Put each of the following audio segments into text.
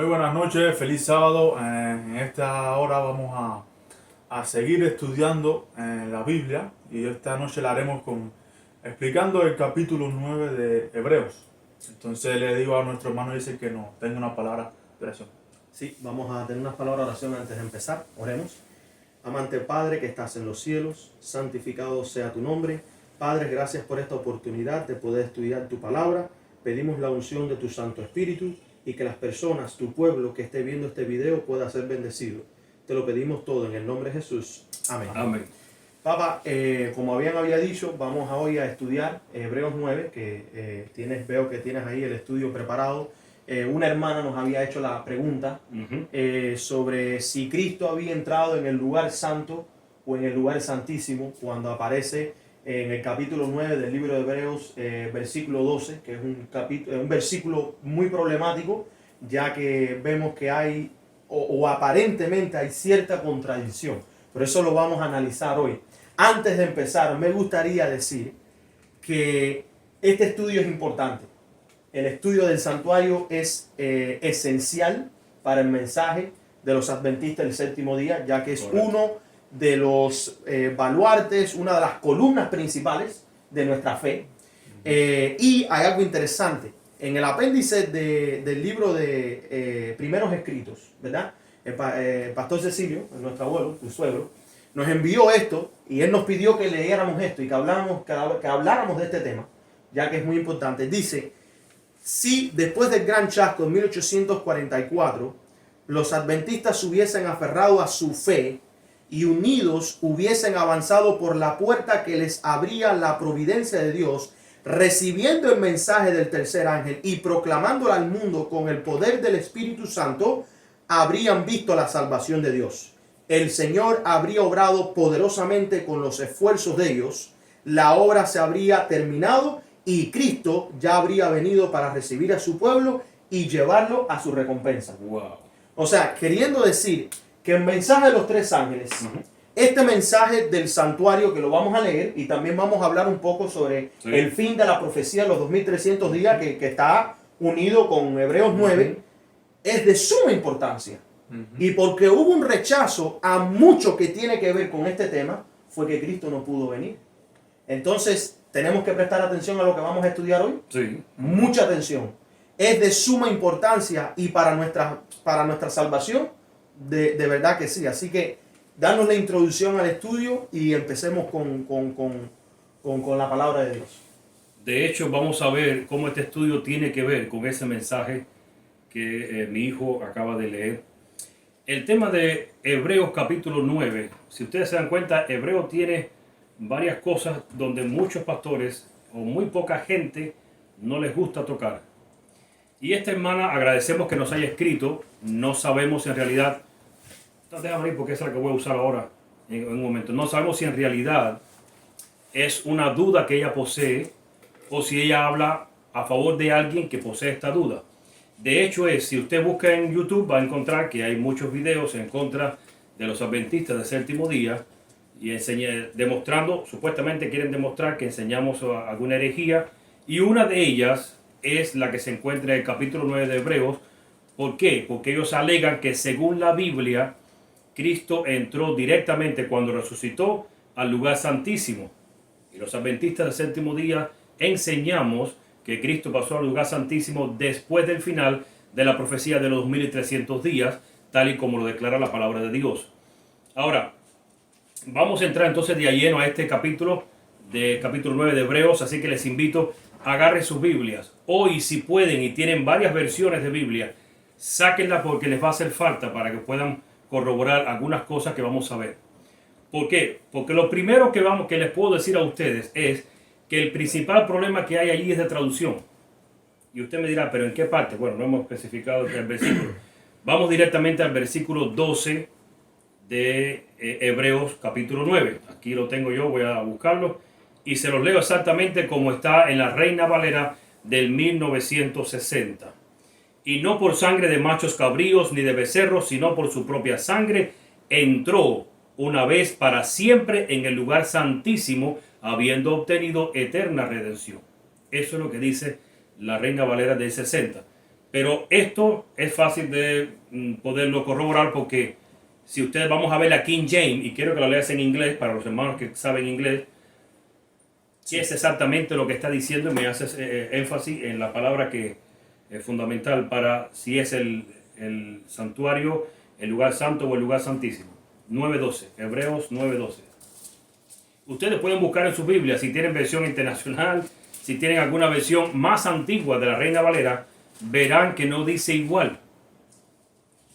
Muy buenas noches, feliz sábado. En esta hora vamos a seguir estudiando la Biblia y esta noche la haremos explicando el capítulo 9 de Hebreos. Entonces le digo a nuestro hermano dice que nos tenga una palabra de oración. Sí, vamos a tener unas palabras de oración antes de empezar. Oremos. Amante Padre que estás en los cielos, santificado sea tu nombre. Padre, gracias por esta oportunidad de poder estudiar tu palabra. Pedimos la unción de tu Santo Espíritu y que las personas, tu pueblo que esté viendo este video pueda ser bendecido. Te lo pedimos todo en el nombre de Jesús. Amén. Amén. Papá, como había dicho, vamos hoy a estudiar Hebreos 9, que veo que tienes ahí el estudio preparado. Una hermana nos había hecho la pregunta sobre si Cristo había entrado en el lugar santo o en el lugar santísimo cuando aparece en el capítulo 9 del libro de Hebreos, versículo 12, que es un versículo muy problemático, ya que vemos que hay, o aparentemente hay cierta contradicción. Por eso lo vamos a analizar hoy. Antes de empezar, me gustaría decir que este estudio es importante. El estudio del santuario es esencial para el mensaje de los adventistas del séptimo día, ya que es uno de los baluartes, una de las columnas principales de nuestra fe. Y hay algo interesante. En el apéndice del libro de Primeros Escritos, ¿verdad? El pastor Cecilio, nuestro abuelo, tu suegro, nos envió esto y él nos pidió que leyéramos esto y que habláramos de este tema, ya que es muy importante. Dice: si después del gran chasco en 1844 los adventistas hubiesen aferrado a su fe y unidos hubiesen avanzado por la puerta que les abría la providencia de Dios, recibiendo el mensaje del tercer ángel y proclamándolo al mundo con el poder del Espíritu Santo, habrían visto la salvación de Dios. El Señor habría obrado poderosamente con los esfuerzos de ellos, la obra se habría terminado y Cristo ya habría venido para recibir a su pueblo y llevarlo a su recompensa. Wow. O sea, queriendo decir que el mensaje de los tres ángeles, este mensaje del santuario que lo vamos a leer y también vamos a hablar un poco sobre el fin de la profecía de los 2300 días que está unido con Hebreos 9, es de suma importancia. Y porque hubo un rechazo a mucho que tiene que ver con este tema, fue que Cristo no pudo venir. Entonces, tenemos que prestar atención a lo que vamos a estudiar hoy. Sí. Mucha atención. Es de suma importancia y para nuestra salvación, de verdad que sí. Así que, danos la introducción al estudio y empecemos con la palabra de Dios. De hecho, vamos a ver cómo este estudio tiene que ver con ese mensaje que mi hijo acaba de leer. El tema de Hebreos capítulo 9, si ustedes se dan cuenta, Hebreo tiene varias cosas donde muchos pastores o muy poca gente no les gusta tocar. Y esta hermana agradecemos que nos haya escrito, no sabemos si en realidad, déjame ir porque esa es la que voy a usar ahora en un momento, no sabemos si en realidad es una duda que ella posee o si ella habla a favor de alguien que posee esta duda. De hecho, si usted busca en YouTube va a encontrar que hay muchos videos en contra de los adventistas del séptimo día y demostrando, supuestamente quieren demostrar que enseñamos alguna herejía, y una de ellas es la que se encuentra en el capítulo 9 de Hebreos. ¿Por qué? Porque ellos alegan que según la Biblia, Cristo entró directamente cuando resucitó al lugar santísimo. Y los adventistas del séptimo día enseñamos que Cristo pasó al lugar santísimo después del final de la profecía de los 2300 días, tal y como lo declara la palabra de Dios. Ahora, vamos a entrar entonces de lleno a este capítulo 9 de Hebreos, así que les invito a agarren sus Biblias. Hoy, si pueden y tienen varias versiones de Biblia, sáquenla porque les va a hacer falta para que puedan corroborar algunas cosas que vamos a ver. ¿Por qué? Porque lo primero que les puedo decir a ustedes es que el principal problema que hay allí es de traducción. Y usted me dirá, ¿pero en qué parte? Bueno, no hemos especificado el versículo. Vamos directamente al versículo 12 de Hebreos capítulo 9. Aquí lo tengo yo, voy a buscarlo. Y se los leo exactamente como está en la Reina Valera del 1960. Y no por sangre de machos cabríos ni de becerros, sino por su propia sangre, entró una vez para siempre en el lugar santísimo, habiendo obtenido eterna redención. Eso es lo que dice la Reina Valera del 60. Pero esto es fácil de poderlo corroborar porque si ustedes vamos a ver la King James, y quiero que lo leas en inglés para los hermanos que saben inglés, sí es exactamente lo que está diciendo y me hace énfasis en la palabra que es fundamental para si es el santuario, el lugar santo o el lugar santísimo. 9.12, Hebreos 9.12. Ustedes pueden buscar en su Biblia, si tienen versión internacional, si tienen alguna versión más antigua de la Reina Valera, verán que no dice igual.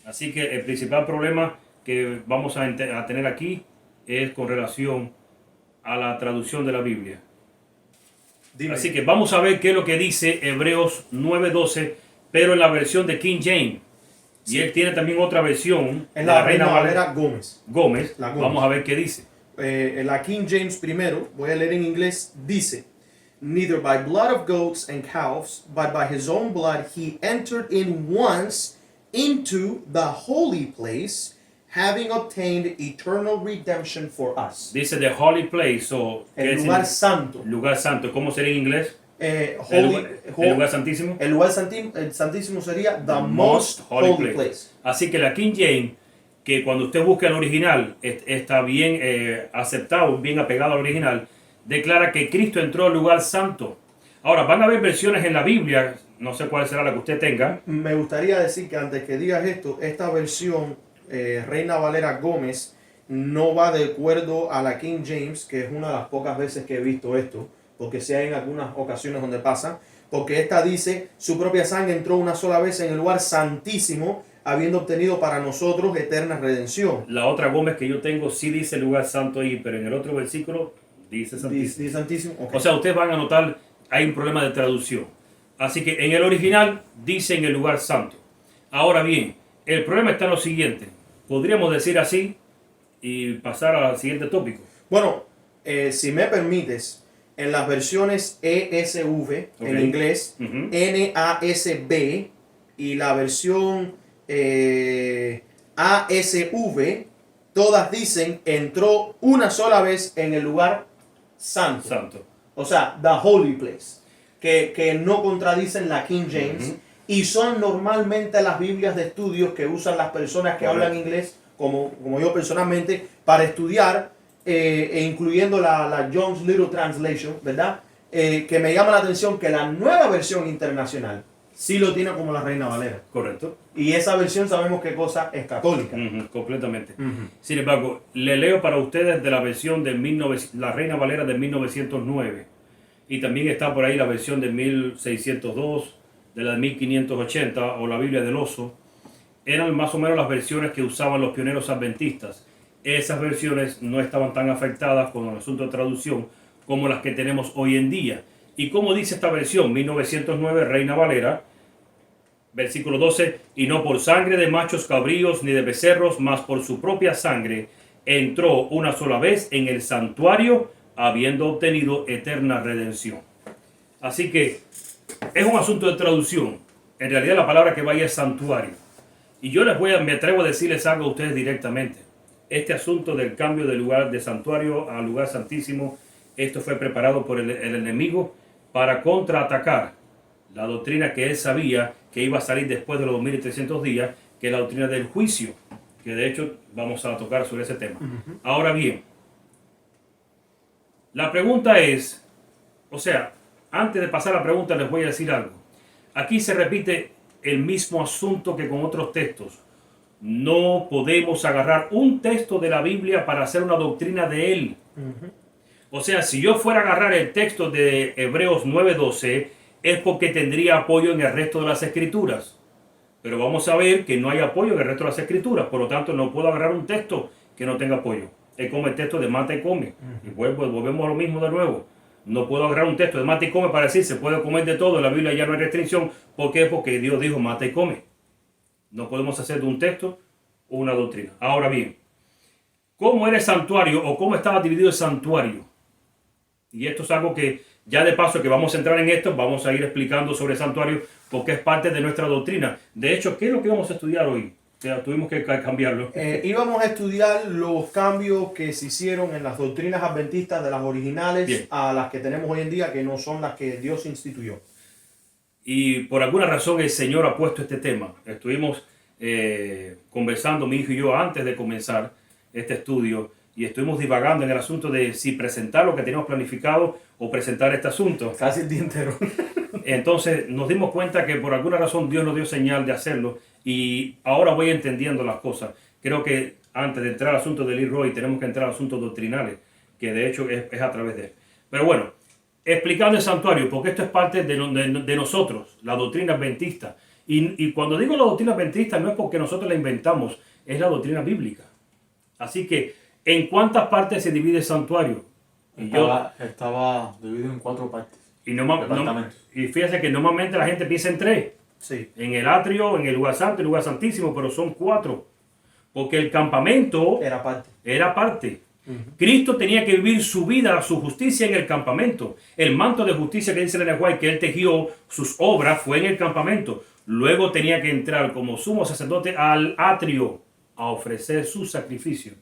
Así que el principal problema que vamos a tener aquí es con relación a la traducción de la Biblia. Dime. Así que vamos a ver qué es lo que dice Hebreos 9.12, pero en la versión de King James. Y él tiene también otra versión, En la Reina Valera Gómez. Gómez. La Gómez. Vamos a ver qué dice. La King James primero, voy a leer en inglés, dice: Neither by blood of goats and calves, but by his own blood he entered in once into the holy place, having obtained eternal redemption for us. Dice the holy place, o El lugar santo. Lugar santo. ¿Cómo sería en inglés? El lugar santísimo. El lugar santísimo sería the most holy place. Así que la King James, que cuando usted busca el original, está bien aceptado, bien apegado al original, declara que Cristo entró al lugar santo. Ahora, van a haber versiones en la Biblia, no sé cuál será la que usted tenga. Me gustaría decir que antes que digas esto, esta versión Reina Valera Gómez no va de acuerdo a la King James, que es una de las pocas veces que he visto esto, porque sí hay en algunas ocasiones donde pasa, porque esta dice: su propia sangre entró una sola vez en el lugar santísimo, habiendo obtenido para nosotros eterna redención. La otra Gómez que yo tengo sí dice lugar santo ahí, pero en el otro versículo dice santísimo. Dice santísimo. Okay. O sea, ustedes van a notar, hay un problema de traducción. Así que en el original dice en el lugar santo. Ahora bien, el problema está en lo siguiente. Podríamos decir así y pasar al siguiente tópico. Bueno, si me permites, en las versiones ESV, en inglés, NASB, y la versión ASV, todas dicen entró una sola vez en el lugar santo. O sea, the holy place. Que no contradicen la King James. Y son normalmente las Biblias de estudios que usan las personas que hablan inglés, como yo personalmente, para estudiar, incluyendo la John's Little Translation, ¿verdad? Que me llama la atención que la nueva versión internacional sí lo tiene como la Reina Valera. Correcto. Y esa versión sabemos qué cosa es católica. Completamente. Sin embargo, le leo para ustedes de la versión de la Reina Valera de 1909. Y también está por ahí la versión de 1602, de la de 1580 o la Biblia del Oso. Eran más o menos las versiones que usaban los pioneros adventistas. Esas versiones no estaban tan afectadas con el asunto de traducción como las que tenemos hoy en día. ¿Y cómo dice esta versión? 1909, Reina Valera, versículo 12: y no por sangre de machos cabríos ni de becerros, mas por su propia sangre entró una sola vez en el santuario, habiendo obtenido eterna redención. Así que es un asunto de traducción. En realidad la palabra que vaya es santuario. Y yo me atrevo a decirles algo a ustedes directamente. Este asunto del cambio de lugar de santuario a lugar santísimo, esto fue preparado por el enemigo para contraatacar la doctrina que él sabía que iba a salir después de los 2300 días, que es la doctrina del juicio, que de hecho vamos a tocar sobre ese tema. Ahora bien, la pregunta es, o sea, antes de pasar a la pregunta les voy a decir algo. Aquí se repite el mismo asunto que con otros textos. No podemos agarrar un texto de la Biblia para hacer una doctrina de él. O sea, si yo fuera a agarrar el texto de Hebreos 9:12, es porque tendría apoyo en el resto de las Escrituras. Pero vamos a ver que no hay apoyo en el resto de las Escrituras. Por lo tanto, no puedo agarrar un texto que no tenga apoyo. Es como el texto de mata y come. Y volvemos a lo mismo de nuevo. No puedo agarrar un texto de mata y come para decir se puede comer de todo. En la Biblia ya no hay restricción. ¿Por qué? Porque Dios dijo mata y come. No podemos hacer de un texto una doctrina. Ahora bien, ¿cómo era el santuario o cómo estaba dividido el santuario? Y esto es algo que ya de paso que vamos a entrar en esto, vamos a ir explicando sobre el santuario porque es parte de nuestra doctrina. De hecho, ¿qué es lo que vamos a estudiar hoy? Tuvimos que cambiarlo. Íbamos a estudiar los cambios que se hicieron en las doctrinas adventistas de las originales a las que tenemos hoy en día, que no son las que Dios instituyó. Y por alguna razón el Señor ha puesto este tema. Estuvimos conversando, mi hijo y yo, antes de comenzar este estudio, y estuvimos divagando en el asunto de si presentar lo que teníamos planificado o presentar este asunto. Casi el día entero. Entonces nos dimos cuenta que por alguna razón Dios nos dio señal de hacerlo, y ahora voy entendiendo las cosas. Creo que antes de entrar al asunto de Leroy tenemos que entrar a asuntos doctrinales, que de hecho es a través de él. Pero bueno, explicando el santuario, porque esto es parte de nosotros, la doctrina adventista. Y cuando digo la doctrina adventista no es porque nosotros la inventamos, es la doctrina bíblica. Así que, ¿en cuántas partes se divide el santuario? Estaba dividido en 4 partes. Y fíjese que normalmente la gente piensa en 3. Sí. En el atrio, en el lugar santo, el lugar santísimo, pero son 4. Porque el campamento Era parte. era parte. Cristo tenía que vivir su vida, su justicia en el campamento. El manto de justicia que dice Ellen White que él tejió, sus obras, fue en el campamento. Luego tenía que entrar como sumo sacerdote al atrio a ofrecer su sacrificio.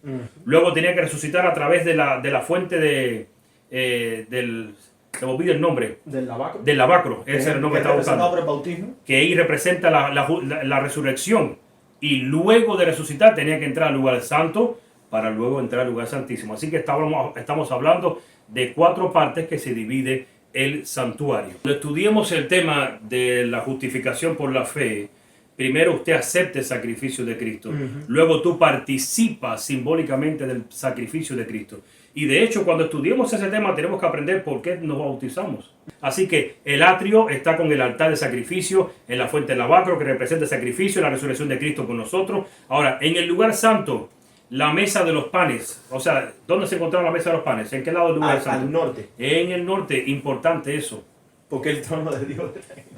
Luego tenía que resucitar a través de la fuente se me olvida el nombre. Del lavacro. Del lavacro, ese era el nombre que estaba buscando. Por el bautismo. Que ahí representa la resurrección. Y luego de resucitar tenía que entrar al lugar santo para luego entrar al lugar santísimo. Así que estamos hablando de 4 partes que se divide el santuario. Cuando estudiemos el tema de la justificación por la fe, primero usted acepta el sacrificio de Cristo. Luego tú participas simbólicamente del sacrificio de Cristo. Y de hecho, cuando estudiemos ese tema, tenemos que aprender por qué nos bautizamos. Así que el atrio está con el altar de sacrificio, en la fuente del lavacro, que representa el sacrificio y la resurrección de Cristo con nosotros. Ahora, en el lugar santo, la mesa de los panes. O sea, ¿dónde se encontraba la mesa de los panes? ¿En qué lado del lugar santo? Al norte. En el norte, importante eso. Porque el trono de Dios.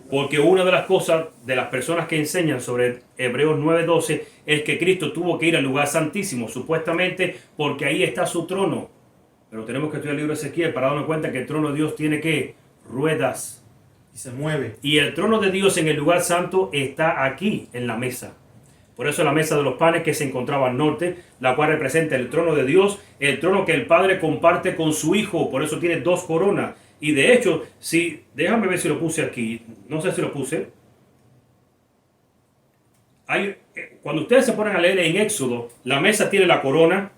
Porque una de las cosas de las personas que enseñan sobre Hebreos 9:12 es que Cristo tuvo que ir al lugar santísimo, supuestamente porque ahí está su trono. Pero tenemos que estudiar el libro de Ezequiel para darnos cuenta que el trono de Dios tiene que ruedas. Y se mueve. Y el trono de Dios en el lugar santo está aquí, en la mesa. Por eso la mesa de los panes que se encontraba al norte, la cual representa el trono de Dios, el trono que el Padre comparte con su Hijo. Por eso tiene 2 coronas. Y de hecho, déjame ver si lo puse aquí. No sé si lo puse. Cuando ustedes se ponen a leer en Éxodo, la mesa tiene la corona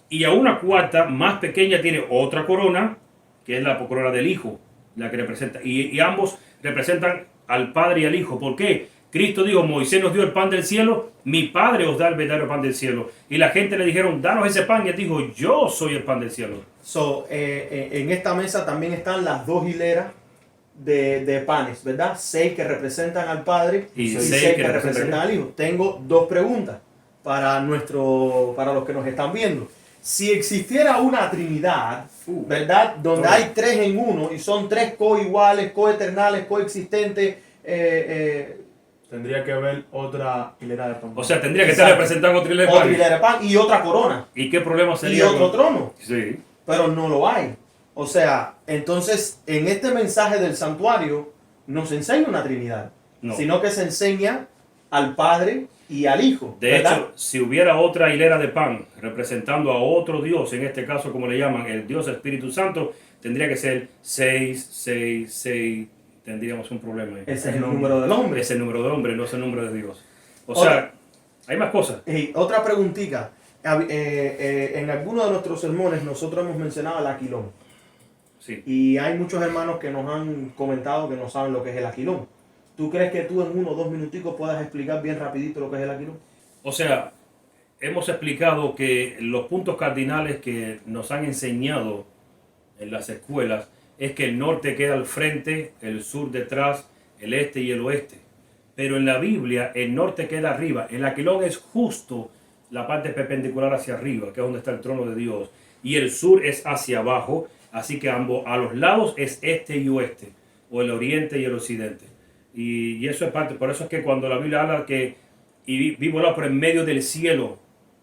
y a una cuarta más pequeña tiene otra corona, que es la corona del Hijo, la que representa. Y ambos representan al Padre y al Hijo. ¿Por qué? Cristo dijo, Moisés nos dio el pan del cielo, mi Padre os da el verdadero pan del cielo. Y la gente le dijeron, danos ese pan. Y él dijo, yo soy el pan del cielo. En esta mesa también están las 2 hileras de panes, ¿verdad? 6 que representan al Padre y 6 que representan al Hijo. Tengo 2 preguntas para los que nos están viendo. Si existiera una Trinidad, ¿verdad? Donde hay 3 en 1 y son 3 coiguales, coeternales, coexistentes, tendría que haber otra hilera de pan. O sea, tendría que estar representando otra hilera de pan. Otra hilera de pan y otra corona. ¿Y qué problema sería? Y otro trono. Sí. Pero no lo hay. O sea, entonces, en este mensaje del santuario no se enseña una Trinidad, sino que se enseña al Padre y al Hijo. De hecho, si hubiera otra hilera de pan representando a otro Dios, en este caso, como le llaman, el Dios Espíritu Santo, tendría que ser 6, 6, 6. Tendríamos un problema ahí. Ese es el número del hombre. Ese es el número del hombre, no es el número de Dios. O sea, hay más cosas. Otra preguntita. En algunos de nuestros sermones nosotros hemos mencionado el aquilón. Sí. Y hay muchos hermanos que nos han comentado que no saben lo que es el aquilón. ¿Tú crees que tú en 1 o 2 minuticos puedas explicar bien rapidito lo que es el aquilón? O sea, hemos explicado que los puntos cardinales que nos han enseñado en las escuelas es que el norte queda al frente, el sur detrás, el este y el oeste. Pero en la Biblia el norte queda arriba. El aquilón es justo la parte perpendicular hacia arriba, que es donde está el trono de Dios. Y el sur es hacia abajo, así que a los lados es este y oeste, o el oriente y el occidente. Y eso es parte, por eso es que cuando la Biblia habla que y vi volar por en medio del cielo,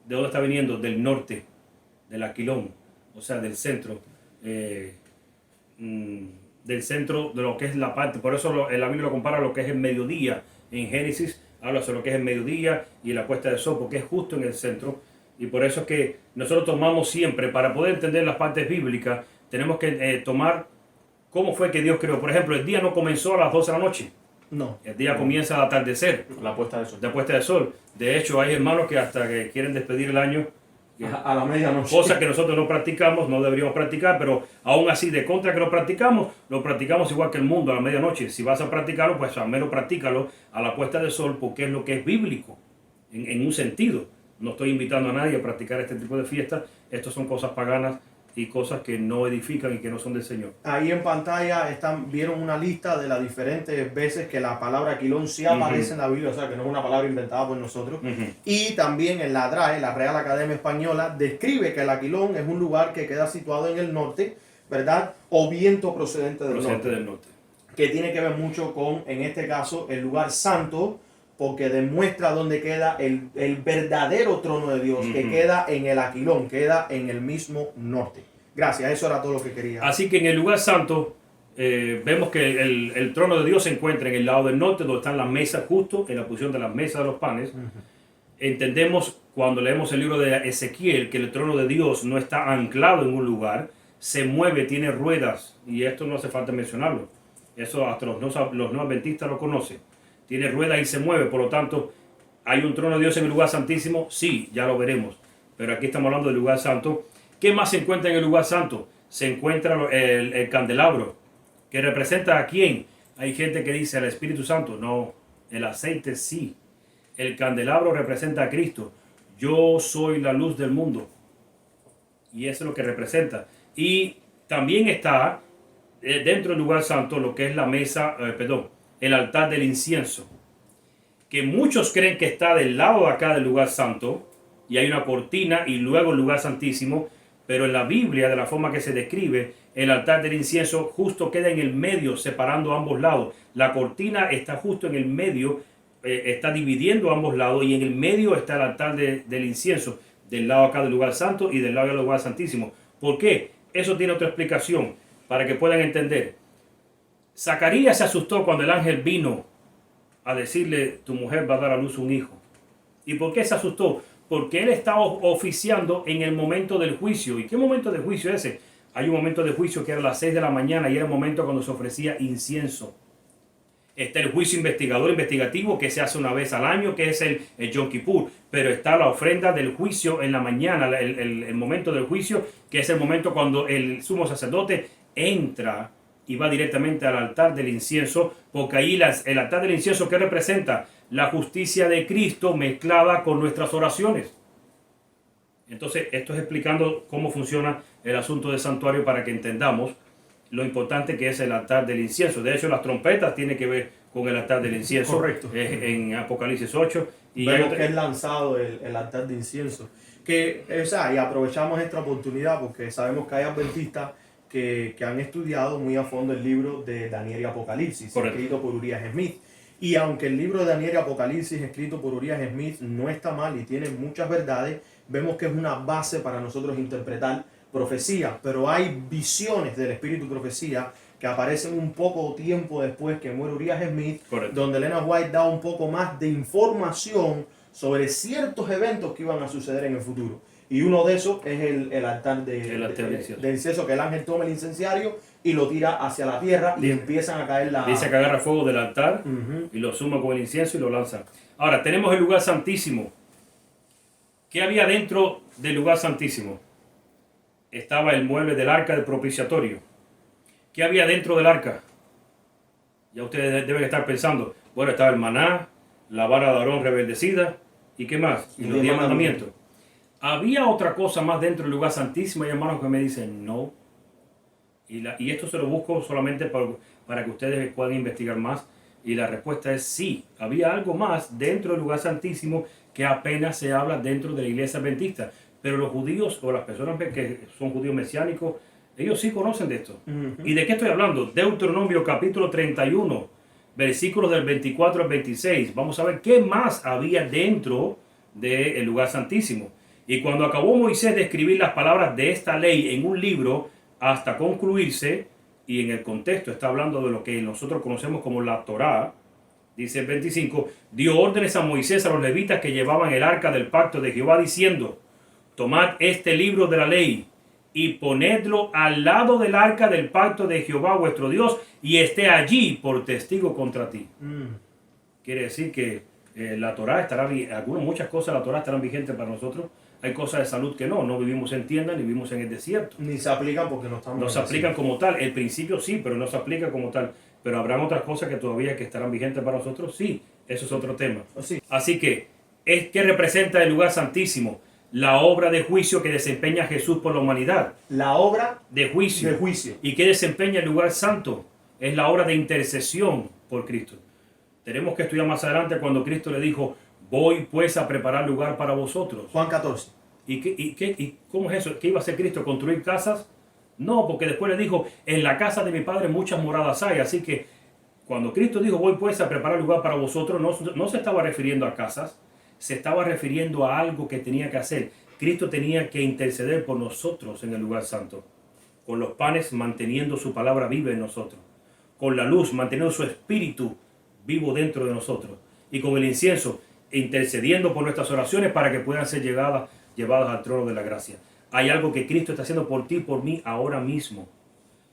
¿de dónde está viniendo? Del norte, del aquilón, o sea, del centro. Del centro de lo que es la parte, por eso la Biblia lo compara a lo que es el mediodía. En Génesis habla sobre lo que es el mediodía y la puesta de sol, porque es justo en el centro. Y por eso es que nosotros tomamos siempre, para poder entender las partes bíblicas, tenemos que tomar cómo fue que Dios creó. Por ejemplo, el día no comenzó a las 12 de la noche. No. El día comienza al atardecer, La puesta de sol. de puesta de sol. De hecho, hay hermanos que hasta que quieren despedir el año, A la medianoche. cosa que nosotros no practicamos, no deberíamos practicar, pero aún así, de contra que lo practicamos igual que el mundo a la medianoche. Si vas a practicarlo, pues al menos practícalo a la puesta de sol, porque es lo que es bíblico, en un sentido. No estoy invitando a nadie a practicar este tipo de fiestas. Estas son cosas paganas y cosas que no edifican y que no son del Señor. Ahí en pantalla vieron una lista de las diferentes veces que la palabra aquilón sí aparece en la Biblia, o sea que no es una palabra inventada por nosotros. Y también en la DRAE, la Real Academia Española, describe que el aquilón es un lugar que queda situado en el norte, ¿verdad? O viento procedente del norte. Que tiene que ver mucho con, en este caso, el lugar santo, porque demuestra dónde queda el verdadero trono de Dios, que queda en el aquilón, queda en el mismo norte. Gracias, eso era todo lo que quería. Así que en el lugar santo vemos que el trono de Dios se encuentra en el lado del norte, donde están las mesas, justo en la posición de las mesas de los panes. Entendemos cuando leemos el libro de Ezequiel que el trono de Dios no está anclado en un lugar, se mueve, tiene ruedas, y esto no hace falta mencionarlo. Eso hasta los no adventistas lo conocen. Tiene ruedas y se mueve, por lo tanto, ¿hay un trono de Dios en el lugar santísimo? Sí, ya lo veremos. Pero aquí estamos hablando del lugar santo. ¿Qué más se encuentra en el lugar santo? Se encuentra el candelabro, que representa a quién. Hay gente que dice al Espíritu Santo. No, el aceite sí. El candelabro representa a Cristo. Yo soy la luz del mundo. Y eso es lo que representa. Y también está dentro del lugar santo lo que es la mesa, el altar del incienso, que muchos creen que está del lado de acá del lugar santo, y hay una cortina y luego el lugar santísimo, pero en la Biblia, de la forma que se describe, el altar del incienso justo queda en el medio, separando ambos lados. La cortina está justo en el medio, está dividiendo ambos lados, y en el medio está el altar del incienso, del lado acá del lugar santo y del lado del lugar santísimo. ¿Por qué? Eso tiene otra explicación, para que puedan entender. Zacarías se asustó cuando el ángel vino a decirle, tu mujer va a dar a luz un hijo. ¿Y por qué se asustó? Porque él estaba oficiando en el momento del juicio. ¿Y qué momento de juicio es ese? Hay un momento de juicio que era a las 6 de la mañana y era el momento cuando se ofrecía incienso. Está el juicio investigativo que se hace una vez al año, que es el Yom Kippur. Pero está la ofrenda del juicio en la mañana, el momento del juicio, que es el momento cuando el sumo sacerdote entra y va directamente al altar del incienso, porque ahí el altar del incienso, ¿qué representa? La justicia de Cristo mezclada con nuestras oraciones. Entonces, esto es explicando cómo funciona el asunto del santuario para que entendamos lo importante que es el altar del incienso. De hecho, las trompetas tienen que ver con el altar del incienso. Correcto. En Apocalipsis 8. Y vemos que es lanzado el altar de incienso. Y aprovechamos esta oportunidad porque sabemos que hay adventistas que han estudiado muy a fondo el libro de Daniel y Apocalipsis, correcto, escrito por Urias Smith. Y aunque el libro de Daniel y Apocalipsis, escrito por Urias Smith, no está mal y tiene muchas verdades, vemos que es una base para nosotros interpretar profecía. Pero hay visiones del espíritu y profecía que aparecen un poco tiempo después que muere Urias Smith, correcto, donde Elena White da un poco más de información sobre ciertos eventos que iban a suceder en el futuro. Y uno de esos es el altar de incienso, que el ángel toma el incenciario y lo tira hacia la tierra y empiezan a caer dice que agarra fuego del altar y lo suma con el incienso y lo lanza. Ahora, tenemos el lugar santísimo. ¿Qué había dentro del lugar santísimo? Estaba el mueble del arca del propiciatorio. ¿Qué había dentro del arca? Ya ustedes deben estar pensando. Bueno, estaba el maná, la vara de Aarón rebeldecida, ¿y qué más? Y los 10 mandamientos. ¿Había otra cosa más dentro del lugar santísimo? Hay hermanos que me dicen no. Y esto se lo busco solamente para que ustedes puedan investigar más. Y la respuesta es sí. Había algo más dentro del lugar santísimo que apenas se habla dentro de la iglesia adventista. Pero los judíos o las personas que son judíos mesiánicos, ellos sí conocen de esto. ¿Y de qué estoy hablando? Deuteronomio capítulo 31, versículos del 24 al 26. Vamos a ver qué más había dentro del lugar santísimo. Y cuando acabó Moisés de escribir las palabras de esta ley en un libro hasta concluirse, y en el contexto está hablando de lo que nosotros conocemos como la Torá, dice el 25, dio órdenes a Moisés a los levitas que llevaban el arca del pacto de Jehová diciendo, tomad este libro de la ley y ponedlo al lado del arca del pacto de Jehová vuestro Dios, y esté allí por testigo contra ti. Quiere decir que la Torá estará, muchas cosas de la Torá estarán vigentes para nosotros. Hay cosas de salud que no vivimos en tiendas ni vivimos en el desierto. Ni se aplican porque no estamos. No se aplican como tal. El principio sí, pero no se aplica como tal. Pero habrán otras cosas que todavía que estarán vigentes para nosotros, sí. Eso es otro tema. Sí. Así que, ¿qué representa el lugar santísimo? La obra de juicio que desempeña Jesús por la humanidad. La obra de juicio. ¿Y qué desempeña el lugar santo? Es la obra de intercesión por Cristo. Tenemos que estudiar más adelante cuando Cristo le dijo, voy pues a preparar lugar para vosotros. Juan 14. ¿Y cómo es eso? ¿Qué iba a hacer Cristo? ¿Construir casas? No, porque después le dijo, en la casa de mi Padre muchas moradas hay. Así que cuando Cristo dijo, voy pues a preparar lugar para vosotros, no se estaba refiriendo a casas, se estaba refiriendo a algo que tenía que hacer. Cristo tenía que interceder por nosotros en el lugar santo. Con los panes, manteniendo su palabra viva en nosotros. Con la luz, manteniendo su espíritu vivo dentro de nosotros. Y con el incienso, intercediendo por nuestras oraciones para que puedan ser llevadas al trono de la gracia. Hay algo que Cristo está haciendo por ti y por mí ahora mismo.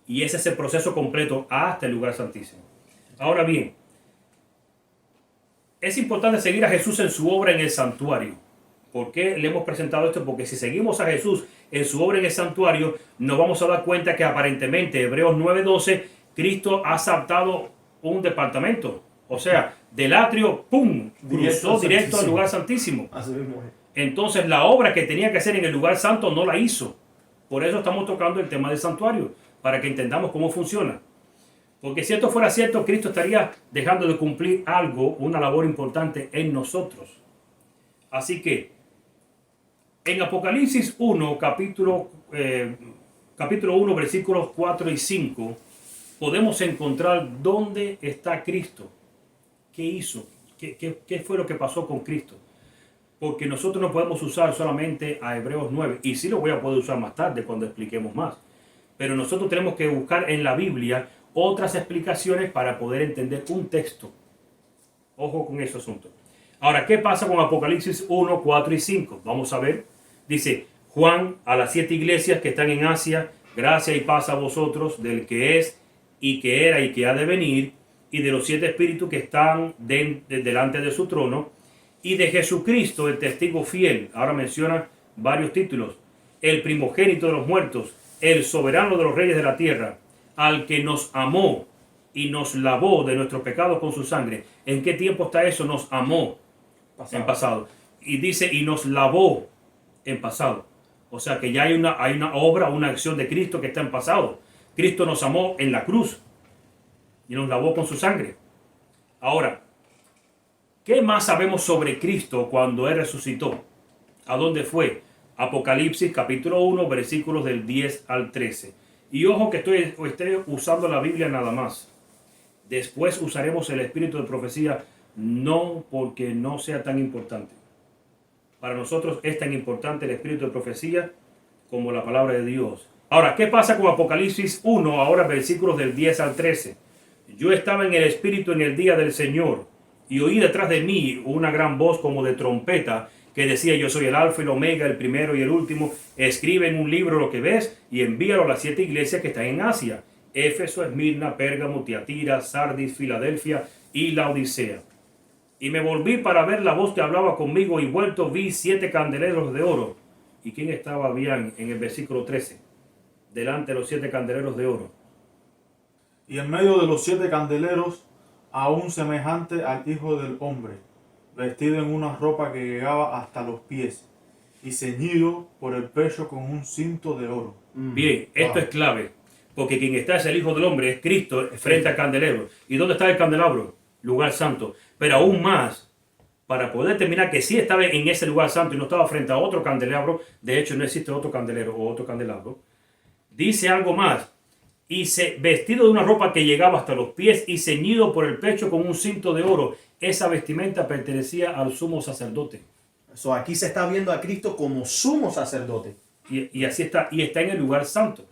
Y ese es el proceso completo hasta el lugar santísimo. Ahora bien, es importante seguir a Jesús en su obra en el santuario. ¿Por qué le hemos presentado esto? Porque si seguimos a Jesús en su obra en el santuario, nos vamos a dar cuenta que aparentemente, Hebreos 9:12, Cristo ha saltado un departamento. O sea, del atrio, ¡pum!, cruzó directo al lugar santísimo. Así mismo es. Entonces la obra que tenía que hacer en el lugar santo no la hizo. Por eso estamos tocando el tema del santuario, para que entendamos cómo funciona. Porque si esto fuera cierto, Cristo estaría dejando de cumplir algo, una labor importante en nosotros. Así que, en Apocalipsis 1, capítulo 1, versículos 4 y 5, podemos encontrar dónde está Cristo. ¿Qué hizo? ¿Qué fue lo que pasó con Cristo? Porque nosotros no podemos usar solamente a Hebreos 9, y sí lo voy a poder usar más tarde cuando expliquemos más. Pero nosotros tenemos que buscar en la Biblia otras explicaciones para poder entender un texto. Ojo con ese asunto. Ahora, ¿qué pasa con Apocalipsis 1, 4 y 5? Vamos a ver. Dice, Juan a las 7 iglesias que están en Asia, gracia y paz a vosotros, del que es, y que era, y que ha de venir, y de los 7 espíritus que están delante de su trono, y de Jesucristo, el testigo fiel. Ahora menciona varios títulos. El primogénito de los muertos, el soberano de los reyes de la tierra, al que nos amó y nos lavó de nuestros pecados con su sangre. ¿En qué tiempo está eso? Nos amó en pasado. Y dice, y nos lavó en pasado. O sea que ya hay una obra, una acción de Cristo que está en pasado. Cristo nos amó en la cruz y nos lavó con su sangre. Ahora, ¿qué más sabemos sobre Cristo cuando Él resucitó? ¿A dónde fue? Apocalipsis capítulo 1, versículos del 10 al 13. Y ojo que estoy usando la Biblia nada más. Después usaremos el espíritu de profecía, no porque no sea tan importante. Para nosotros es tan importante el espíritu de profecía como la palabra de Dios. Ahora, ¿qué pasa con Apocalipsis 1, ahora versículos del 10 al 13? Yo estaba en el espíritu en el día del Señor, y oí detrás de mí una gran voz como de trompeta, que decía, yo soy el alfa y el omega, el primero y el último. Escribe en un libro lo que ves y envíalo a las 7 iglesias que están en Asia: Éfeso, Esmirna, Pérgamo, Tiatira, Sardis, Filadelfia y Laodicea. Y me volví para ver la voz que hablaba conmigo, y vuelto vi 7 candeleros de oro. ¿Y quién estaba bien en el versículo 13? Delante de los 7 candeleros de oro. Y en medio de los 7 candeleros, a un semejante al Hijo del Hombre, vestido en una ropa que llegaba hasta los pies, y ceñido por el pecho con un cinto de oro. Bien, esto es clave, porque quien está es el Hijo del Hombre, es Cristo, frente al candelero. ¿Y dónde está el candelabro? Lugar santo. Pero aún más, para poder determinar que sí estaba en ese lugar santo y no estaba frente a otro candelabro, de hecho no existe otro candelero o otro candelabro, dice algo más: y vestido de una ropa que llegaba hasta los pies y ceñido por el pecho con un cinto de oro. Esa vestimenta pertenecía al sumo sacerdote. So, aquí se está viendo a Cristo como sumo sacerdote. Y así está, y está en el lugar santo.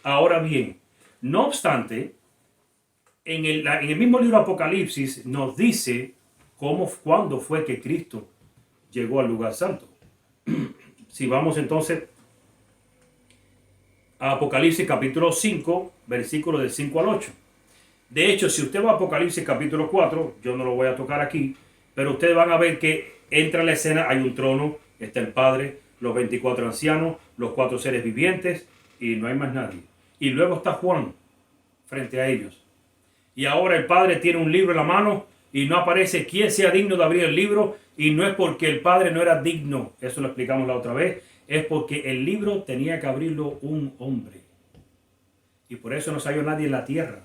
Ahora bien, no obstante, en el mismo libro Apocalipsis nos dice cuándo fue que Cristo llegó al lugar santo. Si vamos entonces a Apocalipsis capítulo 5, versículos del 5 al 8. De hecho, si usted va a Apocalipsis capítulo 4, yo no lo voy a tocar aquí, pero ustedes van a ver que entra en la escena, hay un trono, está el Padre, los 24 ancianos, los 4 seres vivientes, y no hay más nadie. Y luego está Juan frente a ellos. Y ahora el Padre tiene un libro en la mano y no aparece quién sea digno de abrir el libro, y no es porque el Padre no era digno, eso lo explicamos la otra vez, es porque el libro tenía que abrirlo un hombre. Y por eso no salió nadie en la tierra,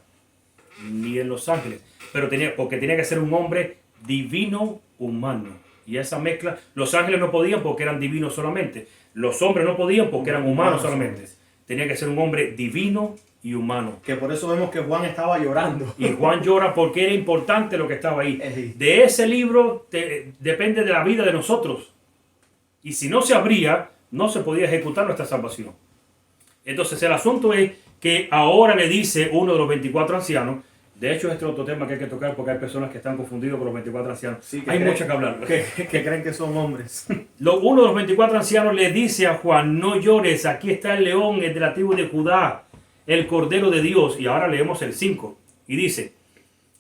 ni en los ángeles, pero porque tenía que ser un hombre divino humano. Y esa mezcla, los ángeles no podían porque eran divinos solamente, los hombres no podían porque eran humanos solamente. Tenía que ser un hombre divino y humano. Que por eso vemos que Juan estaba llorando. Y Juan llora porque era importante lo que estaba ahí. De ese libro depende de la vida de nosotros. Y si no se abría, no se podía ejecutar nuestra salvación. Entonces el asunto es que ahora le dice uno de los 24 ancianos, de hecho este es otro tema que hay que tocar porque hay personas que están confundidos con los 24 ancianos. Sí, hay mucho que hablar. Que creen que son hombres. Uno de los 24 ancianos le dice a Juan, no llores, aquí está el león, el de la tribu de Judá, el Cordero de Dios. Y ahora leemos el 5. Y dice,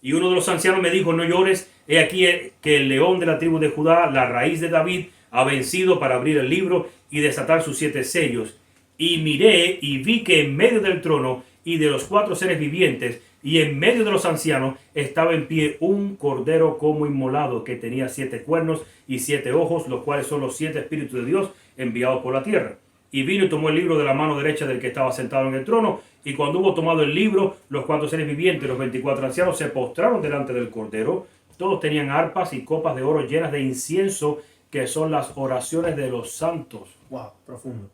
y uno de los ancianos me dijo, no llores, he aquí que el león de la tribu de Judá, la raíz de David, ha vencido para abrir el libro y desatar sus 7 sellos. Y miré y vi que en medio del trono y de los 4 seres vivientes y en medio de los ancianos estaba en pie un cordero como inmolado que tenía 7 cuernos y 7 ojos, los cuales son los 7 espíritus de Dios enviados por la tierra. Y vino y tomó el libro de la mano derecha del que estaba sentado en el trono, y cuando hubo tomado el libro, los 4 seres vivientes, los 24 ancianos, se postraron delante del cordero. Todos tenían arpas y copas de oro llenas de incienso, que son las oraciones de los santos. Wow, profundo.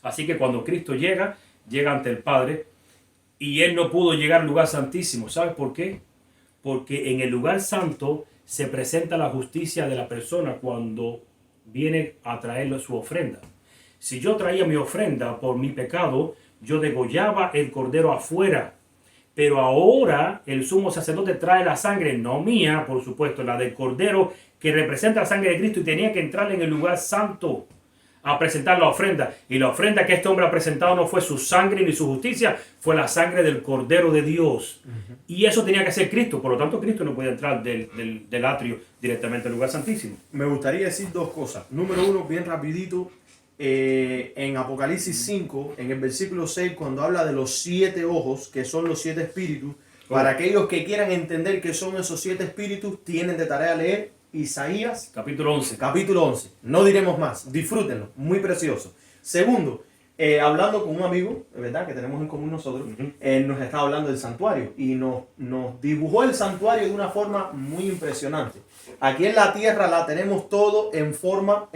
Así que cuando Cristo llega ante el Padre, y Él no pudo llegar al lugar santísimo. ¿Sabes por qué? Porque en el lugar santo se presenta la justicia de la persona cuando viene a traerle su ofrenda. Si yo traía mi ofrenda por mi pecado, yo degollaba el cordero afuera. Pero ahora el sumo sacerdote trae la sangre, no mía, por supuesto, la del cordero, que representa la sangre de Cristo, y tenía que entrar en el lugar santo a presentar la ofrenda. Y la ofrenda que este hombre ha presentado no fue su sangre ni su justicia, fue la sangre del Cordero de Dios. Y eso tenía que ser Cristo. Por lo tanto, Cristo no puede entrar del atrio directamente al lugar santísimo. Me gustaría decir 2 cosas. Número 1, bien rapidito. En Apocalipsis 5, en el versículo 6, cuando habla de los 7 ojos, que son los 7 espíritus, para aquellos que quieran entender qué son esos 7 espíritus, tienen de tarea leer Isaías capítulo 11. Capítulo 11. No diremos más. Disfrútenlo. Muy precioso. Segundo, hablando con un amigo, ¿verdad?, que tenemos en común nosotros, él nos estaba hablando del santuario y nos dibujó el santuario de una forma muy impresionante. Aquí en la tierra la tenemos todo en forma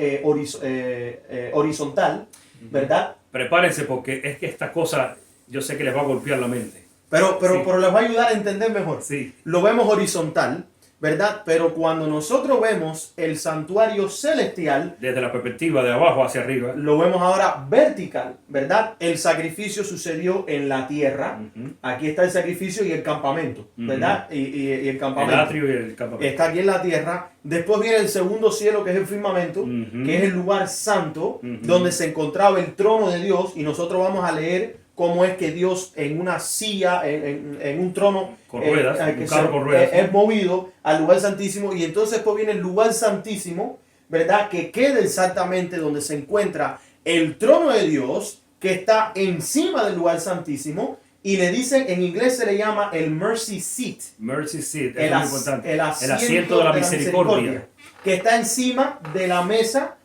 horizontal, ¿verdad? Prepárense porque es que esta cosa yo sé que les va a golpear la mente. Pero les va a ayudar a entender mejor. Sí. Lo vemos horizontal, ¿verdad? Pero cuando nosotros vemos el santuario celestial, desde la perspectiva de abajo hacia arriba, lo vemos ahora vertical, ¿verdad? El sacrificio sucedió en la tierra. Aquí está el sacrificio y el campamento, ¿verdad? Y el campamento. El atrio y el campamento. Está aquí en la tierra. Después viene el segundo cielo, que es el firmamento, que es el lugar santo, donde se encontraba el trono de Dios. Y nosotros vamos a leer cómo es que Dios en una silla, en un trono con ruedas, un carro con ruedas, es movido al lugar santísimo. Y entonces pues viene el lugar santísimo, ¿verdad?, que queda exactamente donde se encuentra el trono de Dios, que está encima del lugar santísimo. Y le dicen, en inglés se le llama el mercy seat. Mercy seat, es muy importante. El asiento de la misericordia, que está encima de la mesa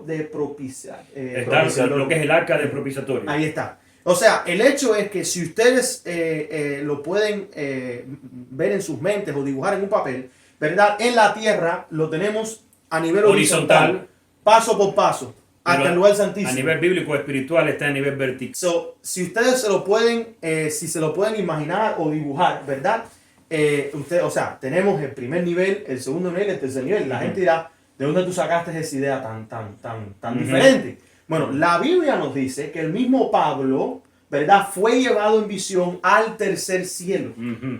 de propiciar. Lo que es el arca de propiciatorio. Ahí está. O sea, el hecho es que si ustedes lo pueden ver en sus mentes o dibujar en un papel, ¿verdad? En la tierra lo tenemos a nivel horizontal, paso por paso, hasta el lugar santísimo. A nivel bíblico espiritual está a nivel vertical. Si ustedes se lo pueden imaginar o dibujar, ¿verdad? O sea, tenemos el primer nivel, el segundo nivel, el tercer nivel. La gente dirá, ¿de dónde tú sacaste esa idea tan diferente? Bueno, la Biblia nos dice que el mismo Pablo, ¿verdad?, fue llevado en visión al tercer cielo.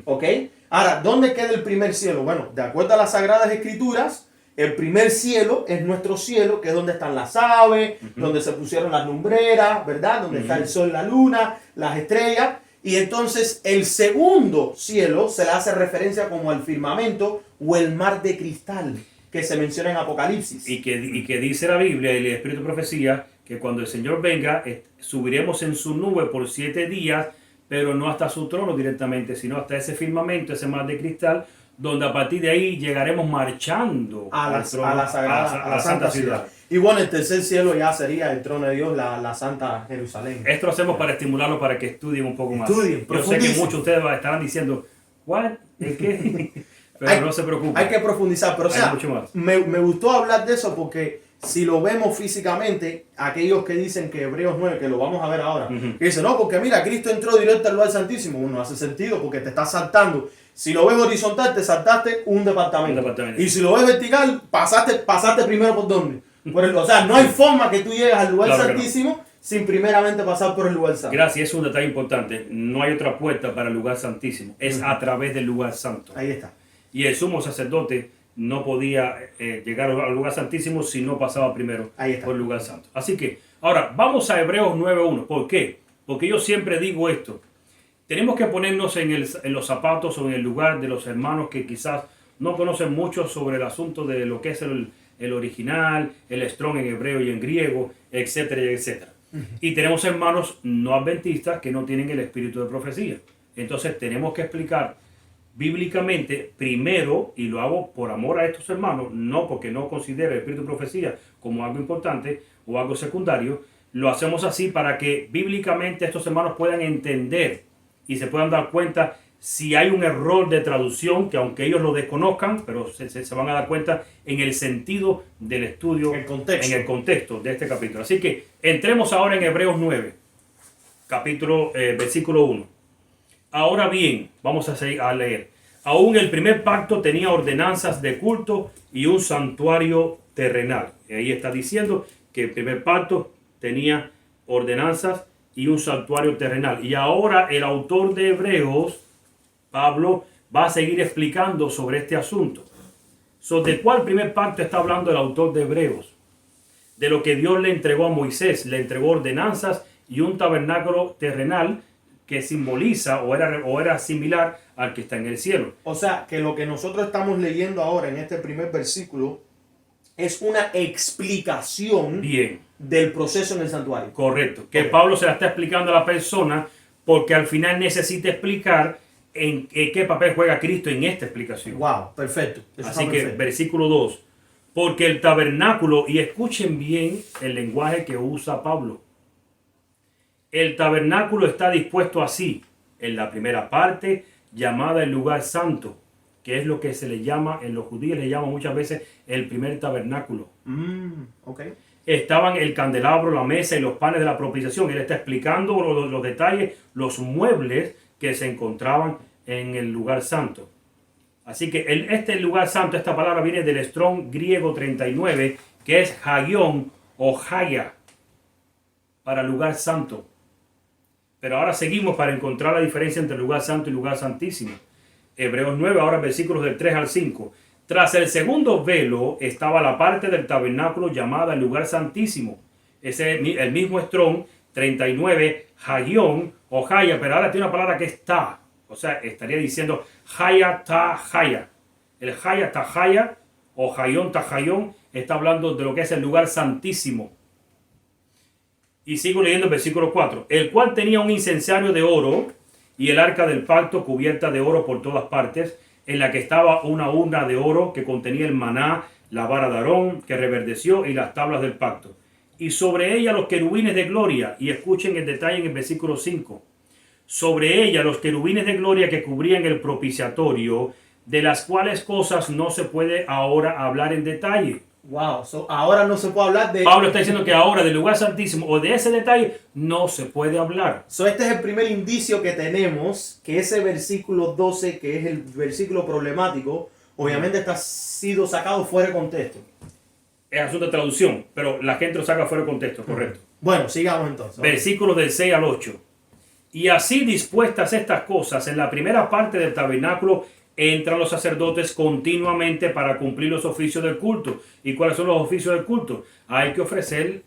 ¿Ok? Ahora, ¿dónde queda el primer cielo? Bueno, de acuerdo a las Sagradas Escrituras, El primer cielo es nuestro cielo, que es donde están las aves, donde se pusieron las lumbreras, ¿verdad? Donde está el sol, la luna, las estrellas. Y entonces el segundo cielo se le hace referencia como al firmamento o el mar de cristal que se menciona en Apocalipsis. Y que dice la Biblia y el Espíritu de Profecía que cuando el Señor venga, subiremos en su nube por 7 días, pero no hasta su trono directamente, sino hasta ese firmamento, ese mar de cristal, donde a partir de ahí llegaremos marchando a la a la santa ciudad. Y bueno, el tercer cielo ya sería el trono de Dios, la Santa Jerusalén. Esto lo hacemos para estimularlos para que estudien un poco más. Yo sé que muchos de ustedes estarán diciendo, ¿what? ¿Es qué? Pero no se preocupen. Hay que profundizar, pero o sea, mucho más. Me gustó hablar de eso porque si lo vemos físicamente, aquellos que dicen que Hebreos 9, que lo vamos a ver ahora, que dicen, no, porque mira, Cristo entró directo al lugar santísimo, no hace sentido porque te estás saltando. Si lo ves horizontal, te saltaste un departamento. Y si lo ves vertical, pasaste primero por dónde. O sea, no hay forma que tú llegues al lugar santísimo sin primeramente pasar por el lugar santo. Gracias, es un detalle importante. No hay otra puerta para el lugar santísimo. Es a través del lugar santo. Ahí está. Y el sumo sacerdote no podía llegar al lugar santísimo si no pasaba primero por el lugar santo. Así que, ahora, vamos a Hebreos 9.1. ¿Por qué? Porque yo siempre digo esto. Tenemos que ponernos en los zapatos o en el lugar de los hermanos que quizás no conocen mucho sobre el asunto de lo que es el original, el Strong en hebreo y en griego, etcétera, etcétera. Y tenemos hermanos no adventistas que no tienen el espíritu de profecía. Entonces tenemos que explicar bíblicamente primero, y lo hago por amor a estos hermanos, no porque no considero el espíritu de profecía como algo importante o algo secundario, lo hacemos así para que bíblicamente estos hermanos puedan entender y se puedan dar cuenta si hay un error de traducción, que aunque ellos lo desconozcan, pero se van a dar cuenta en el sentido del estudio, en el contexto de este capítulo. Así que entremos ahora en Hebreos 9, versículo 1. Ahora bien, vamos a leer. Aún el primer pacto tenía ordenanzas de culto y un santuario terrenal. Y ahí está diciendo que el primer pacto tenía ordenanzas y un santuario terrenal. Y ahora el autor de Hebreos, Pablo, va a seguir explicando sobre este asunto. ¿De cuál primer pacto está hablando el autor de Hebreos? De lo que Dios le entregó a Moisés. Le entregó ordenanzas y un tabernáculo terrenal que simboliza o era similar al que está en el cielo. O sea, que lo que nosotros estamos leyendo ahora en este primer versículo es una explicación del proceso en el santuario. Correcto. Que Pablo se la está explicando a la persona porque al final necesita explicar en qué papel juega Cristo en esta explicación. Wow, perfecto. Así que versículo 2. Porque el tabernáculo, y escuchen bien el lenguaje que usa Pablo. El tabernáculo está dispuesto así, en la primera parte, llamada el lugar santo, que es lo que se le llama, en los judíos le llaman muchas veces el primer tabernáculo. Estaban el candelabro, la mesa y los panes de la propiciación. Él está explicando los detalles, los muebles que se encontraban en el lugar santo. Así que este lugar santo, esta palabra viene del Strong griego 39, que es Hagión o Haya, para lugar santo. Pero ahora seguimos para encontrar la diferencia entre lugar santo y lugar santísimo. Hebreos 9, ahora versículos del 3 al 5. Tras el segundo velo estaba la parte del tabernáculo llamada el lugar santísimo. El mismo Strong 39, Hagión o Haya, pero ahora tiene una palabra que es ta. O sea, estaría diciendo Haya ta Haya. El Haya ta Haya o Hayón ta Hayón está hablando de lo que es el lugar santísimo. Y sigo leyendo el versículo 4. El cual tenía un incensario de oro y el arca del pacto cubierta de oro por todas partes, en la que estaba una urna de oro que contenía el maná, la vara de Aarón que reverdeció y las tablas del pacto. Y sobre ella los querubines de gloria. Y escuchen el detalle en el versículo 5. Sobre ella los querubines de gloria que cubrían el propiciatorio, de las cuales cosas no se puede ahora hablar en detalle. Wow, ahora no se puede hablar de... Pablo está diciendo que ahora del lugar santísimo o de ese detalle no se puede hablar. Este es el primer indicio que tenemos, que ese versículo 12, que es el versículo problemático, obviamente está sido sacado fuera de contexto. Es asunto de traducción, pero la gente lo saca fuera de contexto, correcto. Bueno, sigamos entonces. Versículos del 6 al 8. Y así dispuestas estas cosas en la primera parte del tabernáculo entran los sacerdotes continuamente para cumplir los oficios del culto. ¿Y cuáles son los oficios del culto? Hay que ofrecer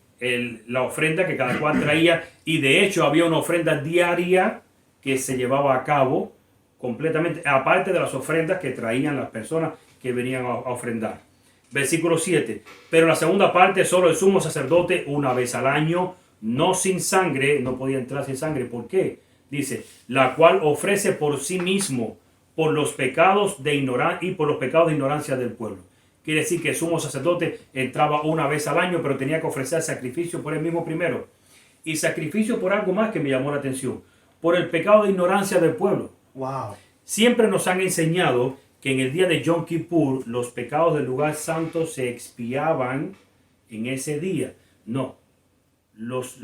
la ofrenda que cada cual traía, y de hecho había una ofrenda diaria que se llevaba a cabo completamente, aparte de las ofrendas que traían las personas que venían a ofrendar. Versículo 7. Pero la segunda parte, solo el sumo sacerdote una vez al año, no sin sangre, no podía entrar sin sangre. ¿Por qué? Dice, la cual ofrece por sí mismo por los pecados de ignorancia del pueblo. Quiere decir que el sumo sacerdote entraba una vez al año, pero tenía que ofrecer sacrificio por él mismo primero. Y sacrificio por algo más que me llamó la atención. Por el pecado de ignorancia del pueblo. Wow. Siempre nos han enseñado que en el día de Yom Kippur los pecados del lugar santo se expiaban en ese día. No. Los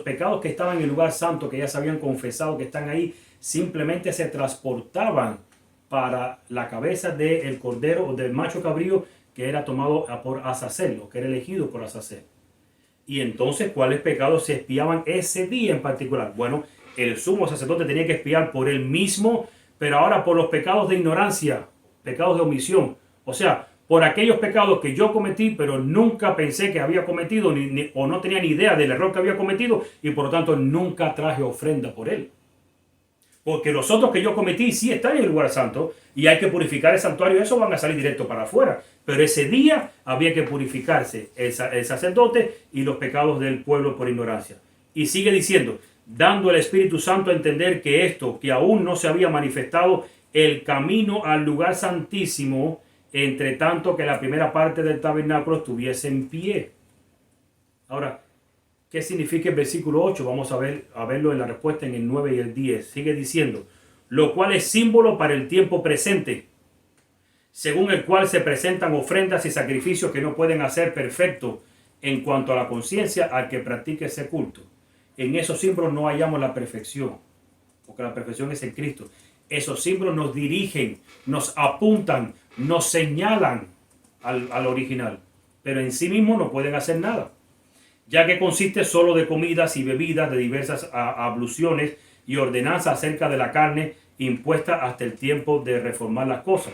pecados que estaban en el lugar santo, que ya se habían confesado que están ahí, simplemente se transportaban para la cabeza del cordero o del macho cabrío que era tomado por Azazel, o que era elegido por Azazel. Y entonces, ¿cuáles pecados se expiaban ese día en particular? Bueno, el sumo sacerdote tenía que expiar por él mismo, pero ahora por los pecados de ignorancia, pecados de omisión. O sea, por aquellos pecados que yo cometí, pero nunca pensé que había cometido, o no tenía ni idea del error que había cometido, y por lo tanto nunca traje ofrenda por él. Porque los otros que yo cometí sí están en el lugar santo, y hay que purificar el santuario, eso van a salir directo para afuera. Pero ese día había que purificarse el sacerdote y los pecados del pueblo por ignorancia. Y sigue diciendo, dando el Espíritu Santo a entender que esto, que aún no se había manifestado el camino al lugar santísimo, entre tanto que la primera parte del tabernáculo estuviese en pie. Ahora, ¿qué significa el versículo 8? Vamos a verlo en la respuesta en el 9 y el 10. Sigue diciendo, lo cual es símbolo para el tiempo presente, según el cual se presentan ofrendas y sacrificios que no pueden hacer perfecto en cuanto a la conciencia al que practique ese culto. En esos símbolos no hallamos la perfección, porque la perfección es en Cristo. Esos símbolos nos dirigen, nos apuntan, nos señalan al original, pero en sí mismos no pueden hacer nada, ya que consiste solo de comidas y bebidas de diversas abluciones y ordenanzas acerca de la carne impuesta hasta el tiempo de reformar las cosas.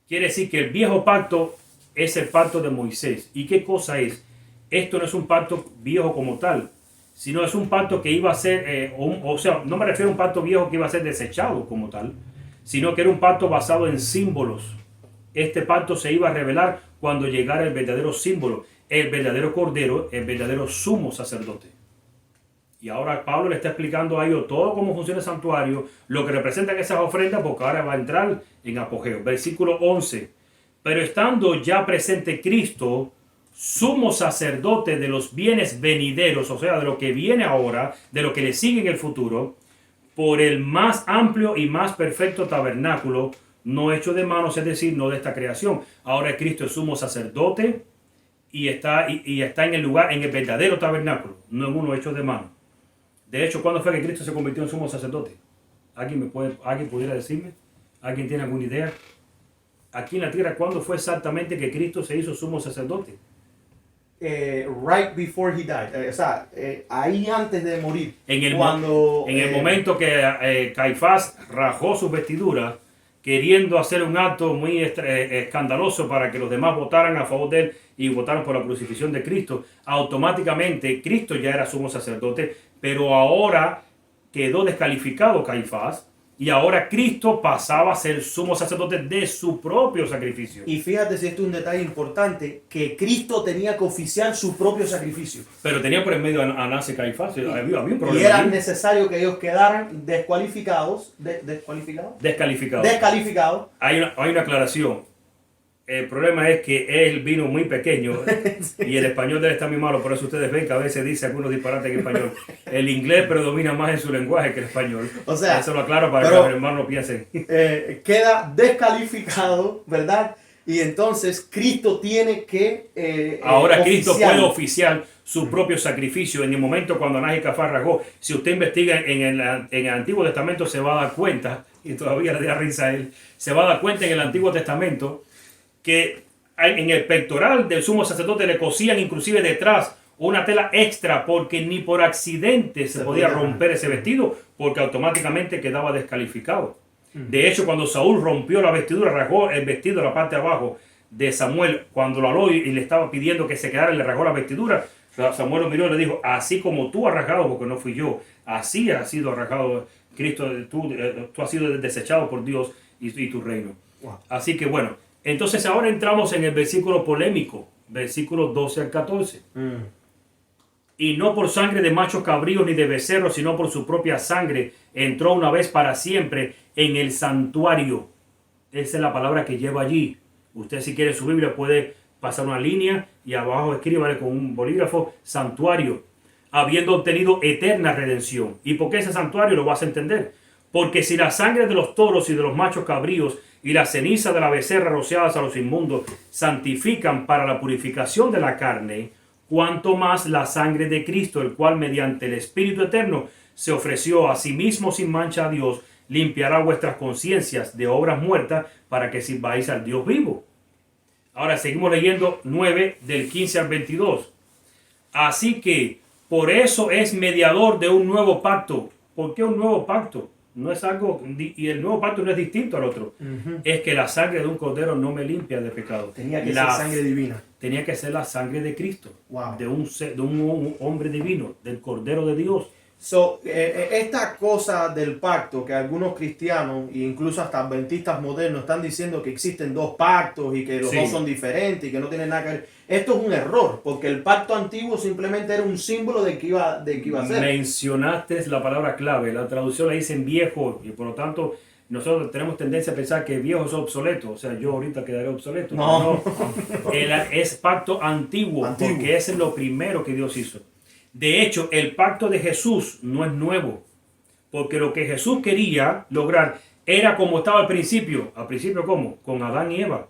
Quiere decir que el viejo pacto es el pacto de Moisés. ¿Y qué cosa es? Esto no es un pacto viejo como tal, sino es un pacto que iba a ser, o sea, no me refiero a un pacto viejo que iba a ser desechado como tal, sino que era un pacto basado en símbolos. Este pacto se iba a revelar cuando llegara el verdadero símbolo, el verdadero cordero, el verdadero sumo sacerdote. Y ahora Pablo le está explicando a ellos todo cómo funciona el santuario, lo que representan esas ofrendas, porque ahora va a entrar en apogeo. Versículo 11. Pero estando ya presente Cristo, sumo sacerdote de los bienes venideros, o sea, de lo que viene ahora, de lo que le sigue en el futuro, por el más amplio y más perfecto tabernáculo, no hecho de manos, es decir, no de esta creación. Ahora Cristo es sumo sacerdote y está en el lugar, en el verdadero tabernáculo, no en uno hecho de mano. De hecho, ¿cuándo fue que Cristo se convirtió en sumo sacerdote? ¿Alguien pudiera decirme? ¿Alguien tiene alguna idea? Aquí en la tierra, ¿cuándo fue exactamente que Cristo se hizo sumo sacerdote? Right before he died. O sea, ahí antes de morir. En el momento que Caifás rajó sus vestiduras, queriendo hacer un acto muy escandaloso para que los demás votaran a favor de él y votaran por la crucifixión de Cristo, automáticamente Cristo ya era sumo sacerdote, pero ahora quedó descalificado Caifás y ahora Cristo pasaba a ser sumo sacerdote de su propio sacrificio. Y fíjate si esto es un detalle importante, que Cristo tenía que oficiar su propio sacrificio. Pero tenía por en medio a Anás y Caifás, había un problema. Y era necesario que ellos quedaran descalificados. Descalificados. Hay una aclaración. El problema es que él vino muy pequeño y el español de él está muy malo, por eso ustedes ven que a veces dice algunos disparates en español. El inglés predomina más en su lenguaje que el español. O sea, eso lo aclaro para que los hermanos piensen. Queda descalificado, ¿verdad? Y entonces Cristo tiene que ahora Cristo puede oficiar su propio sacrificio en el momento cuando Anás y Caifás rajó. Si usted investiga en el Antiguo Testamento se va a dar cuenta, y todavía le da risa a él, se va a dar cuenta en el Antiguo Testamento que en el pectoral del sumo sacerdote le cosían inclusive detrás una tela extra porque ni por accidente se podía romper ese vestido porque automáticamente quedaba descalificado. De hecho, cuando Saúl rompió la vestidura, rasgó el vestido de la parte de abajo de Samuel, cuando lo aló y le estaba pidiendo que se quedara, le rasgó la vestidura. Samuel lo miró y le dijo, así como tú has rasgado, porque no fui yo, así has sido rasgado Cristo, tú has sido desechado por Dios y tu reino. Wow. Así que bueno, entonces ahora entramos en el versículo polémico, versículos 12 al 14. Y no por sangre de machos cabríos ni de becerros, sino por su propia sangre, entró una vez para siempre en el santuario. Esa es la palabra que lleva allí. Usted, si quiere su Biblia, puede pasar una línea y abajo escríbale con un bolígrafo, santuario, habiendo obtenido eterna redención. ¿Y por qué ese santuario? Lo vas a entender. Porque si la sangre de los toros y de los machos cabríos y la ceniza de la becerra rociadas a los inmundos santifican para la purificación de la carne, cuanto más la sangre de Cristo, el cual mediante el Espíritu Eterno se ofreció a sí mismo sin mancha a Dios, limpiará vuestras conciencias de obras muertas para que sirváis al Dios vivo. Ahora seguimos leyendo 9 del 15 al 22. Así que por eso es mediador de un nuevo pacto. ¿Por qué un nuevo pacto? No es algo, y el nuevo pacto no es distinto al otro. Es que la sangre de un cordero no me limpia de pecado. Tenía que ser sangre divina. Tenía que ser la sangre de Cristo. Wow. De un hombre divino, del Cordero de Dios. Esta cosa del pacto que algunos cristianos e incluso hasta adventistas modernos están diciendo que existen dos pactos y que los dos son diferentes y que no tienen nada que ver. Esto es un error, porque el pacto antiguo simplemente era un símbolo de que iba a ser. Mencionaste la palabra clave. La traducción la dice en viejo y por lo tanto nosotros tenemos tendencia a pensar que viejo es obsoleto. O sea, yo ahorita quedaré obsoleto. No. Es pacto antiguo, porque ese es lo primero que Dios hizo. De hecho, el pacto de Jesús no es nuevo, porque lo que Jesús quería lograr era como estaba al principio. ¿Al principio cómo? Con Adán y Eva.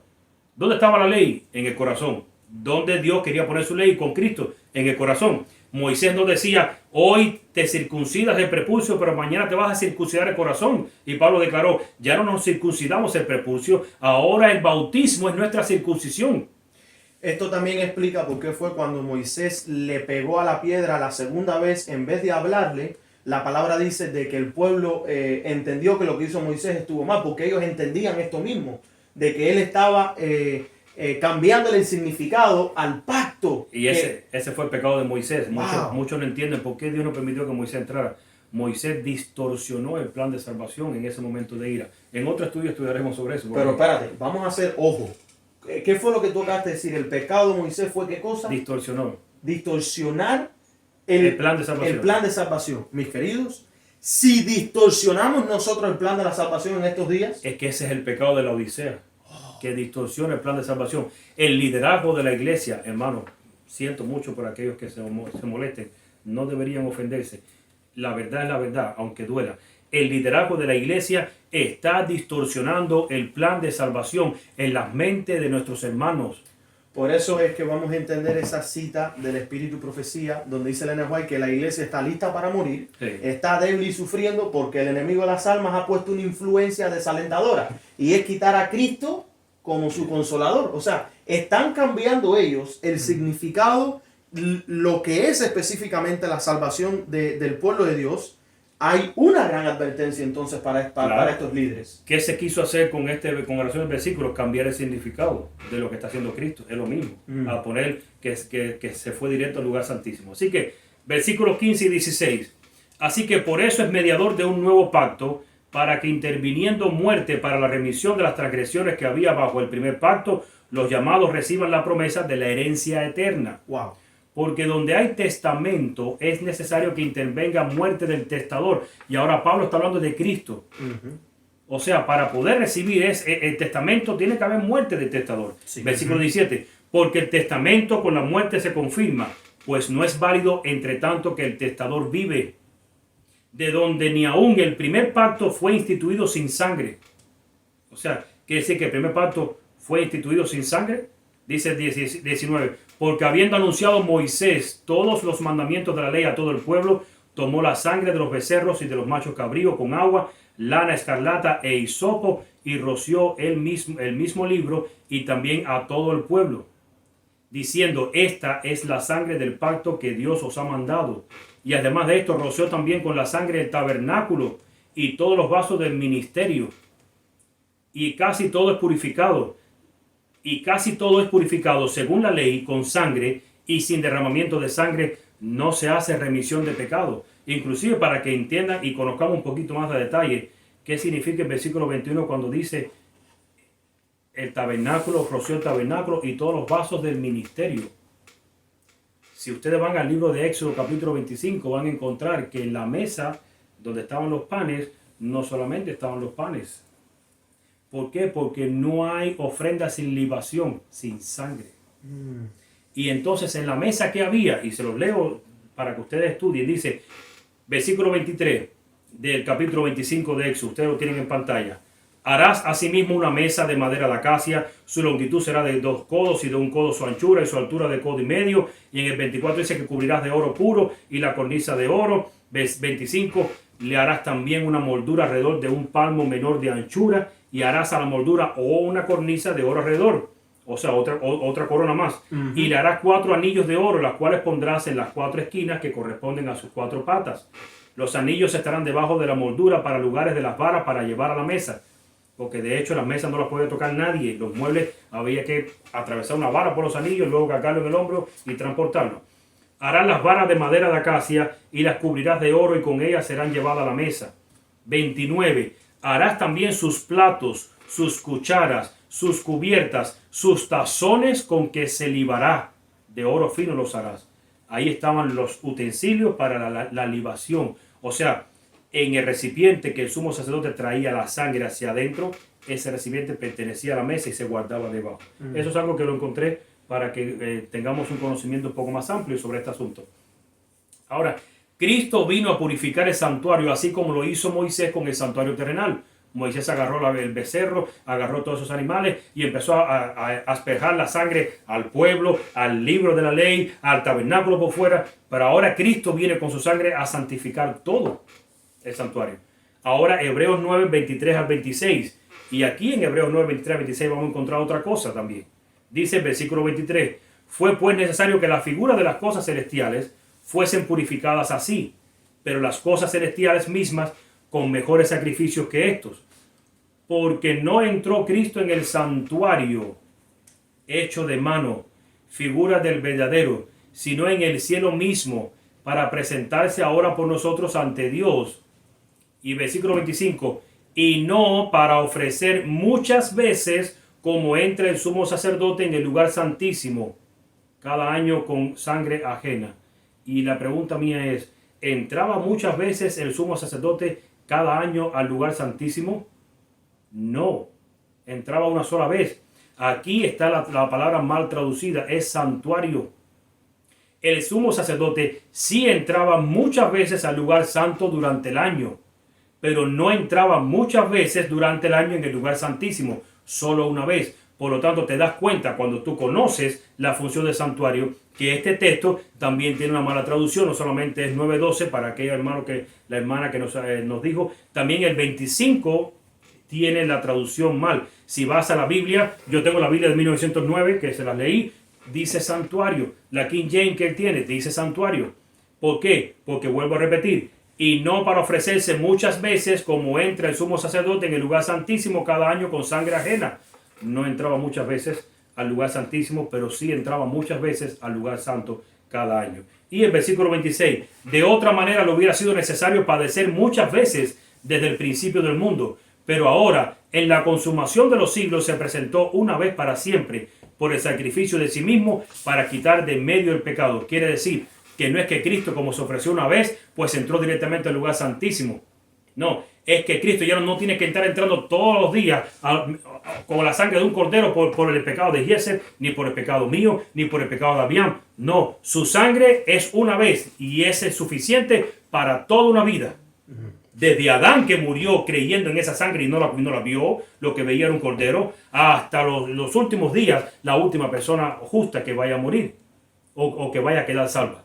¿Dónde estaba la ley? En el corazón. ¿Dónde Dios quería poner su ley? Con Cristo, en el corazón. Moisés no decía, hoy te circuncidas el prepucio, pero mañana te vas a circuncidar el corazón. Y Pablo declaró, ya no nos circuncidamos el prepucio, ahora el bautismo es nuestra circuncisión. Esto también explica por qué fue cuando Moisés le pegó a la piedra la segunda vez, en vez de hablarle, la palabra dice de que el pueblo entendió que lo que hizo Moisés estuvo mal, porque ellos entendían esto mismo, de que él estaba cambiándole el significado al pacto. Y ese fue el pecado de Moisés. Wow. Muchos no entienden por qué Dios no permitió que Moisés entrara. Moisés distorsionó el plan de salvación en ese momento de ira. En otro estudio estudiaremos sobre eso. Pero espérate, vamos a hacer ojo. ¿Qué fue lo que tú acabaste de decir? ¿El pecado de Moisés fue qué cosa? Distorsionó. Distorsionar el plan de salvación. El plan de salvación. Mis queridos, si distorsionamos nosotros el plan de la salvación en estos días... Es que ese es el pecado de la Odisea, que distorsiona el plan de salvación. El liderazgo de la iglesia, hermano, siento mucho por aquellos que se molesten, no deberían ofenderse. La verdad es la verdad, aunque duela. El liderazgo de la iglesia está distorsionando el plan de salvación en las mentes de nuestros hermanos. Por eso es que vamos a entender esa cita del Espíritu y Profecía, donde dice Ellen White que la iglesia está lista para morir, está débil y sufriendo porque el enemigo de las almas ha puesto una influencia desalentadora y es quitar a Cristo como su consolador. O sea, están cambiando ellos el significado, lo que es específicamente la salvación del pueblo de Dios. Hay una gran advertencia entonces para estos líderes. ¿Qué se quiso hacer con relación al versículo? Cambiar el significado de lo que está haciendo Cristo. Es lo mismo. A poner que se fue directo al lugar santísimo. Así que, versículos 15 y 16. Así que por eso es mediador de un nuevo pacto, para que interviniendo muerte para la remisión de las transgresiones que había bajo el primer pacto, los llamados reciban la promesa de la herencia eterna. Wow. Porque donde hay testamento es necesario que intervenga muerte del testador. Y ahora Pablo está hablando de Cristo. O sea, para poder recibir el testamento tiene que haber muerte del testador. Sí. Versículo 17. Porque el testamento con la muerte se confirma, pues no es válido entre tanto que el testador vive. De donde ni aún el primer pacto fue instituido sin sangre. O sea, quiere decir que el primer pacto fue instituido sin sangre. Dice 19, porque habiendo anunciado Moisés todos los mandamientos de la ley a todo el pueblo, tomó la sangre de los becerros y de los machos cabríos con agua, lana escarlata e hisopo, y roció el mismo libro y también a todo el pueblo, diciendo, esta es la sangre del pacto que Dios os ha mandado. Y además de esto, roció también con la sangre el tabernáculo y todos los vasos del ministerio. y casi todo es purificado. Y casi todo es purificado según la ley con sangre, y sin derramamiento de sangre no se hace remisión de pecado. Inclusive para que entiendan y conozcamos un poquito más de detalle qué significa el versículo 21 cuando dice el tabernáculo, roció el tabernáculo y todos los vasos del ministerio. Si ustedes van al libro de Éxodo capítulo 25 van a encontrar que en la mesa donde estaban los panes, no solamente estaban los panes. ¿Por qué? Porque no hay ofrenda sin libación, sin sangre. Y entonces en la mesa que había, y se los leo para que ustedes estudien, dice, versículo 23 del capítulo 25 de Éxodo, ustedes lo tienen en pantalla. Harás asimismo una mesa de madera de acacia, su longitud será de 2 codos y de 1 codo su anchura y su altura de codo y medio. Y en el 24 dice que cubrirás de oro puro y la cornisa de oro. 25, le harás también una moldura alrededor de 1 palmo menor de anchura y harás a la moldura o una cornisa de oro alrededor. O sea, otra corona más. Y le harás 4 anillos de oro, las cuales pondrás en las 4 esquinas que corresponden a sus 4 patas. Los anillos estarán debajo de la moldura para lugares de las varas para llevar a la mesa. Porque de hecho las mesas no las podía tocar nadie. Los muebles había que atravesar una vara por los anillos, luego cargarlo en el hombro y transportarlo. Harás las varas de madera de acacia y las cubrirás de oro y con ellas serán llevadas a la mesa. 29. Harás también sus platos, sus cucharas, sus cubiertas, sus tazones con que se libará. De oro fino los harás. Ahí estaban los utensilios para la libación. O sea, en el recipiente que el sumo sacerdote traía la sangre hacia adentro, ese recipiente pertenecía a la mesa y se guardaba debajo. Eso es algo que lo encontré para que tengamos un conocimiento un poco más amplio sobre este asunto. Ahora, Cristo vino a purificar el santuario, así como lo hizo Moisés con el santuario terrenal. Moisés agarró el becerro, agarró todos esos animales y empezó a asperjar la sangre al pueblo, al libro de la ley, al tabernáculo por fuera. Pero ahora Cristo viene con su sangre a santificar todo el santuario. Ahora Hebreos 9, 23 al 26. Y aquí en Hebreos 9, 23 al 26 vamos a encontrar otra cosa también. Dice el versículo 23. Fue pues necesario que la figura de las cosas celestiales fuesen purificadas así, pero las cosas celestiales mismas con mejores sacrificios que estos. Porque no entró Cristo en el santuario hecho de mano, figura del verdadero, sino en el cielo mismo, para presentarse ahora por nosotros ante Dios. Y versículo 25, y no para ofrecer muchas veces como entra el sumo sacerdote en el lugar santísimo, cada año con sangre ajena. Y la pregunta mía es, ¿entraba muchas veces el sumo sacerdote cada año al lugar santísimo? No, entraba una sola vez. Aquí está la palabra mal traducida, es santuario. El sumo sacerdote sí entraba muchas veces al lugar santo durante el año, pero no entraba muchas veces durante el año en el lugar santísimo, solo una vez. Por lo tanto, te das cuenta cuando tú conoces la función del santuario que este texto también tiene una mala traducción. No solamente es 9:12 para aquella la hermana que nos dijo, también el 25 tiene la traducción mal. Si vas a la Biblia, yo tengo la Biblia de 1909 que se la leí, dice santuario. La King James que él tiene dice santuario. ¿Por qué? Porque vuelvo a repetir, y no para ofrecerse muchas veces como entra el sumo sacerdote en el lugar santísimo cada año con sangre ajena. No entraba muchas veces al lugar santísimo, pero sí entraba muchas veces al lugar santo cada año. Y el versículo 26, de otra manera le hubiera sido necesario padecer muchas veces desde el principio del mundo, pero ahora en la consumación de los siglos se presentó una vez para siempre por el sacrificio de sí mismo para quitar de en medio el pecado. Quiere decir que no es que Cristo, como se ofreció una vez, pues entró directamente al lugar santísimo. No, es que Cristo ya no tiene que estar entrando todos los días con la sangre de un cordero por el pecado de Giésel, ni por el pecado mío, ni por el pecado de Abián. No, su sangre es una vez y ese es suficiente para toda una vida. Desde Adán, que murió creyendo en esa sangre y no la vio, lo que veía era un cordero, hasta los últimos días, la última persona justa que vaya a morir o que vaya a quedar salva.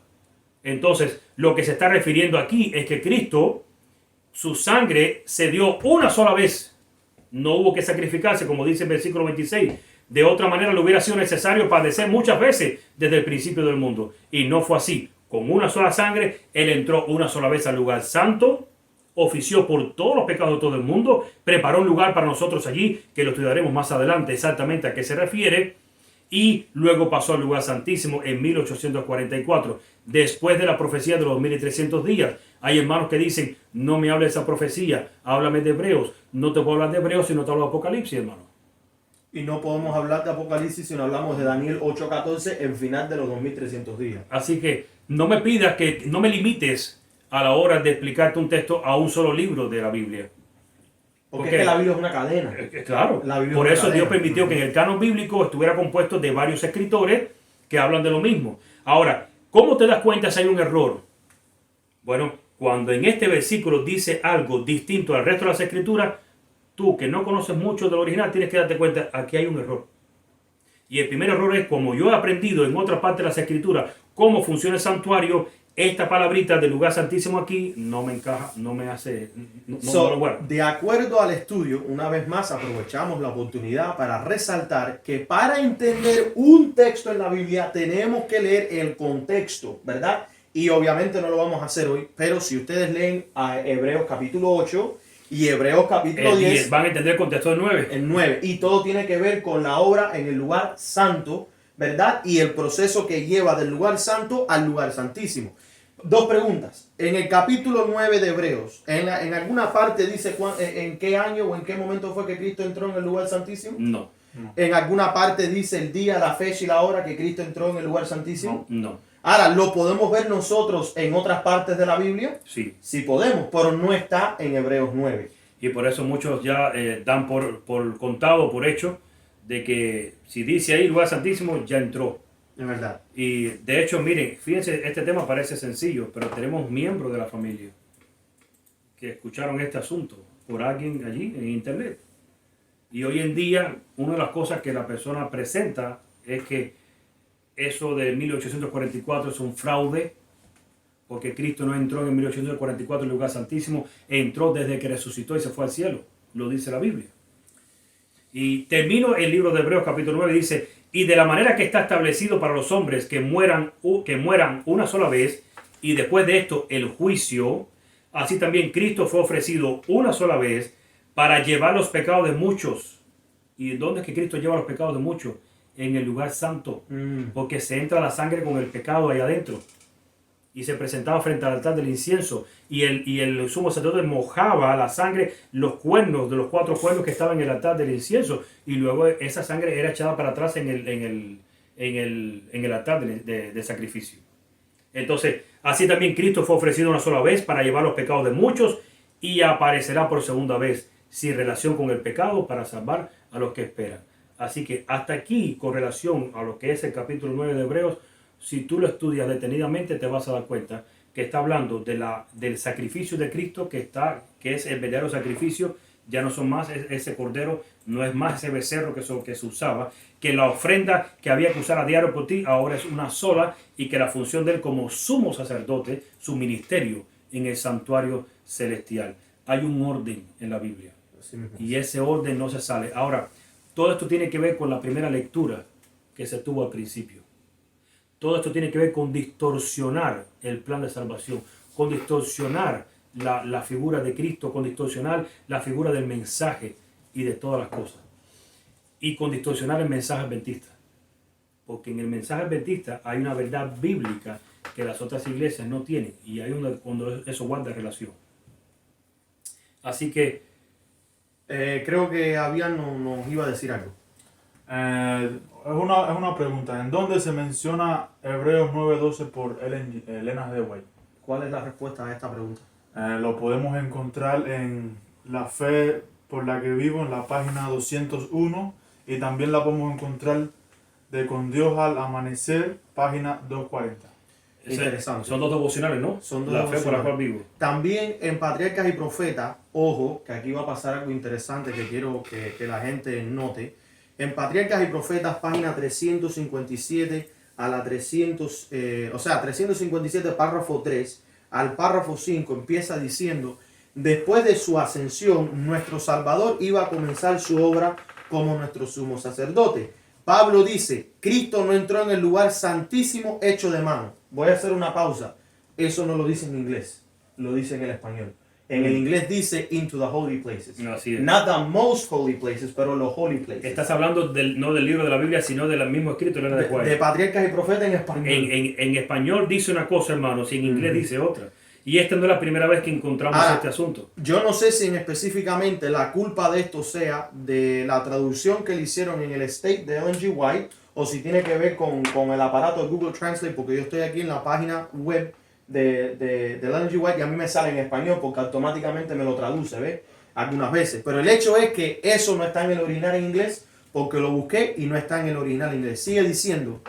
Entonces, lo que se está refiriendo aquí es que Cristo, su sangre se dio una sola vez. No hubo que sacrificarse, como dice el versículo 26. De otra manera le hubiera sido necesario padecer muchas veces desde el principio del mundo. Y no fue así. Con una sola sangre, Él entró una sola vez al lugar santo ofició por todos los pecados de todo el mundo, preparó un lugar para nosotros allí, que lo estudiaremos más adelante exactamente a qué se refiere, y luego pasó al lugar santísimo en 1844, después de la profecía de los 1300 días. Hay hermanos que dicen, no me hables de esa profecía, háblame de Hebreos. No te puedo hablar de Hebreos si no te hablo de Apocalipsis, hermano. Y no podemos hablar de Apocalipsis si no hablamos de Daniel 8:14, el final de los 2300 días. Así que no me pidas que no me limites a la hora de explicarte un texto a un solo libro de la Biblia. Porque es que la Biblia es una cadena. Claro, La Biblia por es una eso cadena. Dios permitió que en el canon bíblico estuviera compuesto de varios escritores que hablan de lo mismo. Ahora, ¿cómo te das cuenta si hay un error? Bueno, cuando en este versículo dice algo distinto al resto de las escrituras, tú que no conoces mucho del original tienes que darte cuenta, aquí hay un error. Y el primer error es, como yo he aprendido en otra parte de las escrituras cómo funciona el santuario, esta palabrita del lugar santísimo aquí no me encaja, no me hace, no lo guardo. De acuerdo al estudio, una vez más aprovechamos la oportunidad para resaltar que para entender un texto en la Biblia tenemos que leer el contexto, ¿verdad? Y obviamente no lo vamos a hacer hoy, pero si ustedes leen a Hebreos capítulo 8 y Hebreos capítulo 10, van a entender el contexto del 9. el 9, y todo tiene que ver con la obra en el lugar santo, ¿verdad? Y el proceso que lleva del lugar santo al lugar santísimo. Dos preguntas. En el capítulo 9 de Hebreos, ¿en alguna parte dice en qué año o en qué momento fue que Cristo entró en el lugar santísimo? No. ¿En alguna parte dice el día, la fecha y la hora que Cristo entró en el lugar santísimo? No. Ahora, ¿lo podemos ver nosotros en otras partes de la Biblia? Sí. Sí podemos, pero no está en Hebreos 9. Y por eso muchos ya dan por contado, por hecho, de que si dice ahí lugar santísimo, ya entró. Es verdad. Y de hecho, miren, fíjense, este tema parece sencillo, pero tenemos miembros de la familia que escucharon este asunto por alguien allí en internet. Y hoy en día, una de las cosas que la persona presenta es que eso de 1844 es un fraude, porque Cristo no entró en 1844 en el lugar santísimo, entró desde que resucitó y se fue al cielo, lo dice la Biblia. Y termino el libro de Hebreos capítulo 9, dice, y de la manera que está establecido para los hombres que mueran una sola vez, y después de esto el juicio, así también Cristo fue ofrecido una sola vez para llevar los pecados de muchos. ¿Y dónde es que Cristo lleva los pecados de muchos? En el lugar santo, porque se entra la sangre con el pecado ahí adentro. Y se presentaba frente al altar del incienso, y el sumo sacerdote mojaba la sangre, los cuernos de los 4 cuernos que estaban en el altar del incienso, y luego esa sangre era echada para atrás en el altar de sacrificio. Entonces, así también Cristo fue ofrecido una sola vez para llevar los pecados de muchos, y aparecerá por segunda vez, sin relación con el pecado, para salvar a los que esperan. Así que hasta aquí, con relación a lo que es el capítulo 9 de Hebreos, si tú lo estudias detenidamente, te vas a dar cuenta que está hablando del sacrificio de Cristo, que es el verdadero sacrificio. Ya no son más ese cordero, no es más ese becerro que se usaba, que la ofrenda que había que usar a diario por ti ahora es una sola, y que la función de él como sumo sacerdote, su ministerio en el santuario celestial. Hay un orden en la Biblia, y ese orden no se sale. Ahora, todo esto tiene que ver con la primera lectura que se tuvo al principio. Todo esto tiene que ver con distorsionar el plan de salvación, con distorsionar la figura de Cristo, con distorsionar la figura del mensaje y de todas las cosas. Y con distorsionar el mensaje adventista. Porque en el mensaje adventista hay una verdad bíblica que las otras iglesias no tienen. Y hay cuando eso guarda relación. Así que creo que Avian nos iba a decir algo. Es una pregunta. ¿En dónde se menciona Hebreos 9:12 por Elena G. White? ¿Cuál es la respuesta a esta pregunta? Lo podemos encontrar en La Fe por la que Vivo, en la página 201, y también la podemos encontrar de Con Dios al Amanecer, página 240. Interesante. Son 2 devocionales, ¿no? Son 2 La fe por la devocionales. cual vivo. También en Patriarcas y Profetas, ojo, que aquí va a pasar algo interesante que quiero que la gente note. En Patriarcas y Profetas, página 357 a la 357, párrafo 3, al párrafo 5, empieza diciendo, después de su ascensión, nuestro Salvador iba a comenzar su obra como nuestro sumo sacerdote. Pablo dice, Cristo no entró en el lugar santísimo hecho de mano. Voy a hacer una pausa. Eso no lo dice en inglés, lo dice en el español. En el inglés dice into the holy places. Así es. Not the most holy places, pero los holy places. Estás hablando no del libro de la Biblia, sino del mismo escrito de Elena de White. De Patriarcas y Profetas en español. En español dice una cosa, hermanos, y en inglés dice otra. Y esta no es la primera vez que encontramos este asunto. Yo no sé si específicamente la culpa de esto sea de la traducción que le hicieron en el estate de Ellen G. White o si tiene que ver con el aparato de Google Translate, porque yo estoy aquí en la página web de Ellen G. White y a mí me sale en español porque automáticamente me lo traduce, ¿ves? Algunas veces. Pero el hecho es que eso no está en el original en inglés porque lo busqué y no está en el original en inglés. Sigue diciendo,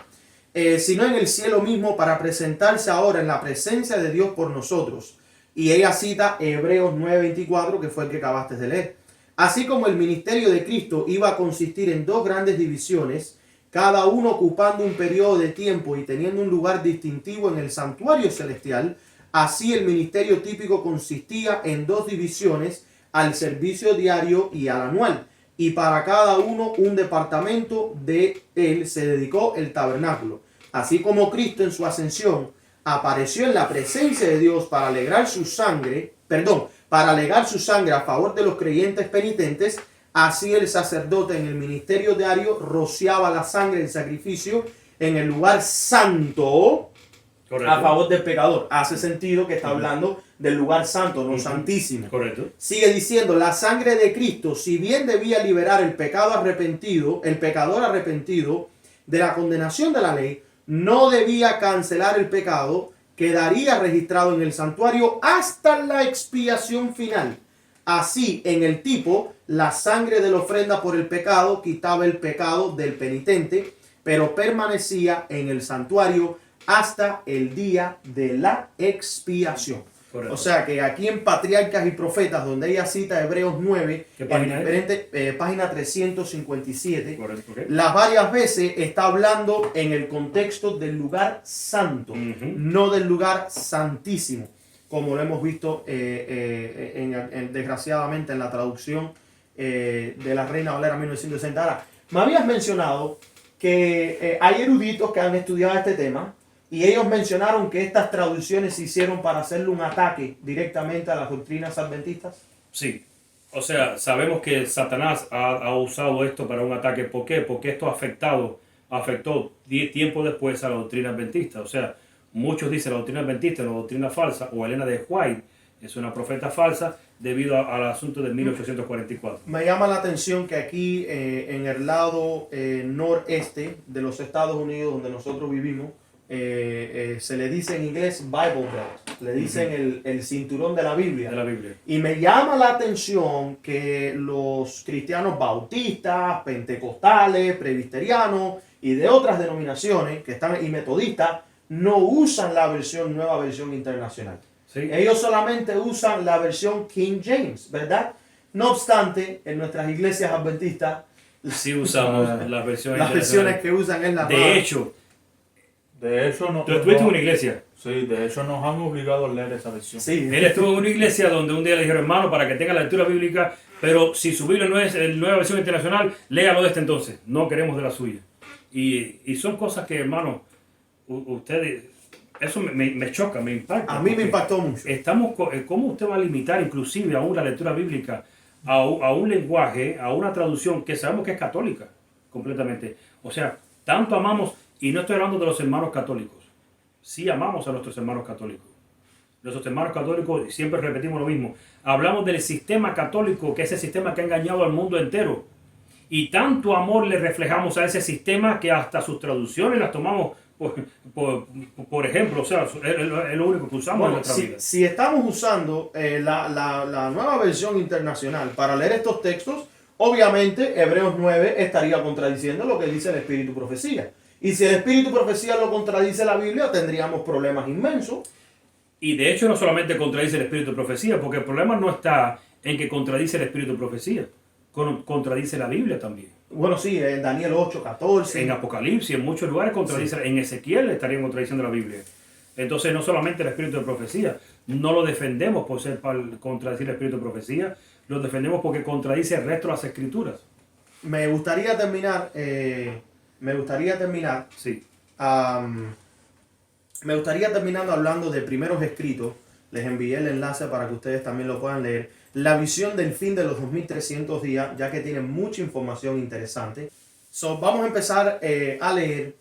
sino en el cielo mismo para presentarse ahora en la presencia de Dios por nosotros. Y ella cita Hebreos 9:24, que fue el que acabaste de leer. Así como el ministerio de Cristo iba a consistir en dos grandes divisiones, cada uno ocupando un periodo de tiempo y teniendo un lugar distintivo en el santuario celestial, así el ministerio típico consistía en dos divisiones, al servicio diario y al anual. Y para cada uno un departamento de él se dedicó el tabernáculo. Así como Cristo en su ascensión apareció en la presencia de Dios para alegar su sangre a favor de los creyentes penitentes, así el sacerdote en el ministerio diario rociaba la sangre del sacrificio en el lugar santo. Correcto. A favor del pecador. Hace sentido que está hablando del lugar santo, no santísimo. Correcto. Sigue diciendo, la sangre de Cristo, si bien debía liberar el pecador arrepentido de la condenación de la ley, no debía cancelar el pecado, quedaría registrado en el santuario hasta la expiación final. Así, en el tipo, la sangre de la ofrenda por el pecado quitaba el pecado del penitente, pero permanecía en el santuario hasta el día de la expiación. Correcto. O sea que aquí en Patriarcas y Profetas, donde ella cita Hebreos 9, página 357, correcto, okay, las varias veces está hablando en el contexto del lugar santo, no del lugar santísimo, como lo hemos visto desgraciadamente en la traducción de la Reina Valera 1960. Ahora, me habías mencionado que hay eruditos que han estudiado este tema, y ellos mencionaron que estas traducciones se hicieron para hacerle un ataque directamente a las doctrinas adventistas. Sí, o sea, sabemos que Satanás ha usado esto para un ataque. ¿Por qué? Porque esto afectó tiempo después a la doctrina adventista. O sea, muchos dicen la doctrina adventista es una doctrina falsa, o Elena de White es una profeta falsa debido al asunto de 1844. Me llama la atención que aquí en el lado noreste de los Estados Unidos, donde nosotros vivimos, se le dice en inglés Bible Belt, le dicen el cinturón de la Biblia. Y me llama la atención que los cristianos bautistas, pentecostales, presbiterianos y de otras denominaciones que están y metodistas no usan la nueva versión internacional. ¿Sí? Ellos solamente usan la versión King James, ¿verdad? No obstante, en nuestras iglesias adventistas sí usamos las versiones que usan es la De hecho, ¿Tú estuviste en una iglesia? Sí, de hecho nos han obligado a leer esa versión. Sí. Él estuvo en una iglesia donde un día le dijeron, hermano, para que tenga la lectura bíblica, pero si su Biblia no es la nueva versión internacional, léalo de este entonces. No queremos de la suya. Y son cosas que, hermano, ustedes, eso me choca, me impacta. A mí me impactó mucho. ¿Cómo usted va a limitar inclusive aún la lectura bíblica a un lenguaje, a una traducción que sabemos que es católica completamente? O sea, tanto amamos. Y no estoy hablando de los hermanos católicos. Sí amamos a nuestros hermanos católicos. Nuestros hermanos católicos, siempre repetimos lo mismo. Hablamos del sistema católico, que es el sistema que ha engañado al mundo entero. Y tanto amor le reflejamos a ese sistema que hasta sus traducciones las tomamos por ejemplo. O sea, es lo único que usamos en nuestra vida. Si estamos usando la nueva versión internacional para leer estos textos, obviamente Hebreos 9 estaría contradiciendo lo que dice el Espíritu Profecía. Y si el Espíritu Profecía lo contradice la Biblia, tendríamos problemas inmensos. Y de hecho no solamente contradice el Espíritu Profecía, porque el problema no está en que contradice el Espíritu Profecía, contradice la Biblia también. Bueno, sí, en Daniel 8, 14. En Apocalipsis, en muchos lugares contradice, sí. En Ezequiel estarían contradiciendo la Biblia. Entonces no solamente el Espíritu de Profecía, no lo defendemos por ser para contradecir el Espíritu de Profecía, lo defendemos porque contradice el resto de las Escrituras. Me gustaría terminar... Sí. Me gustaría terminar hablando de primeros escritos Les envié el enlace para que ustedes también lo puedan leer. La visión del fin de los 2300 días, ya que tiene mucha información interesante. Vamos a empezar a leer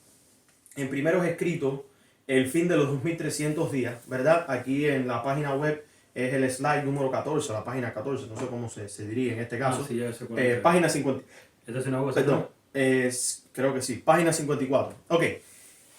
en primeros escritos el fin de los 2300 días, ¿verdad? Aquí en la página web es el slide número 14, la página 14, no sé cómo se diría en este caso. Sí, ya sé cuál página 50. ¿Esta es una cosa? Perdón, creo que sí, página 54. Ok,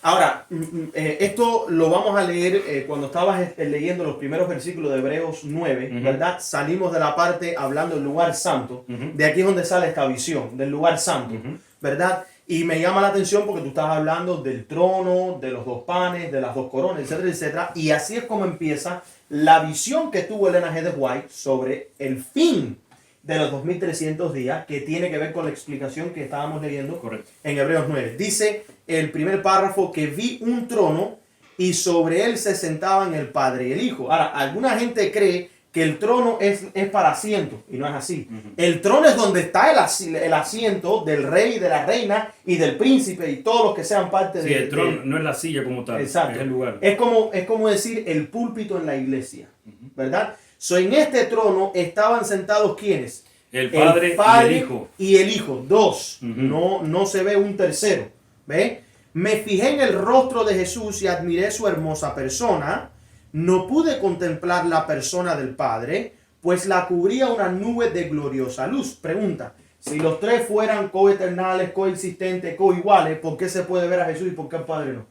ahora, esto lo vamos a leer cuando estabas leyendo los primeros versículos de Hebreos 9, ¿verdad? Salimos de la parte hablando del lugar santo, de aquí es donde sale esta visión, del lugar santo, ¿verdad? Y me llama la atención porque tú estás hablando del trono, de los dos panes, de las dos coronas, etcétera, etcétera. Y así es como empieza la visión que tuvo Elena G. de White sobre el fin de los 2300 días, que tiene que ver con la explicación que estábamos leyendo. Correcto. En Hebreos 9. Dice el primer párrafo que vi un trono y sobre él se sentaban el Padre y el Hijo. Ahora, alguna gente cree que el trono es para asiento, y no es así. El trono es donde está el asiento del rey, de la reina y del príncipe y todos los que sean parte Sí, el trono no es la silla como tal. Exacto. Es el lugar. Es como decir el púlpito en la iglesia, ¿verdad? En este trono estaban sentados ¿quiénes? El Padre y el Hijo. Y el Hijo, dos. No se ve un tercero. ¿Ve? Me fijé en el rostro de Jesús y admiré su hermosa persona. No pude contemplar la persona del Padre, pues la cubría una nube de gloriosa luz. Pregunta, si los tres fueran coeternales, coexistentes, coiguales, ¿por qué se puede ver a Jesús y por qué al Padre no?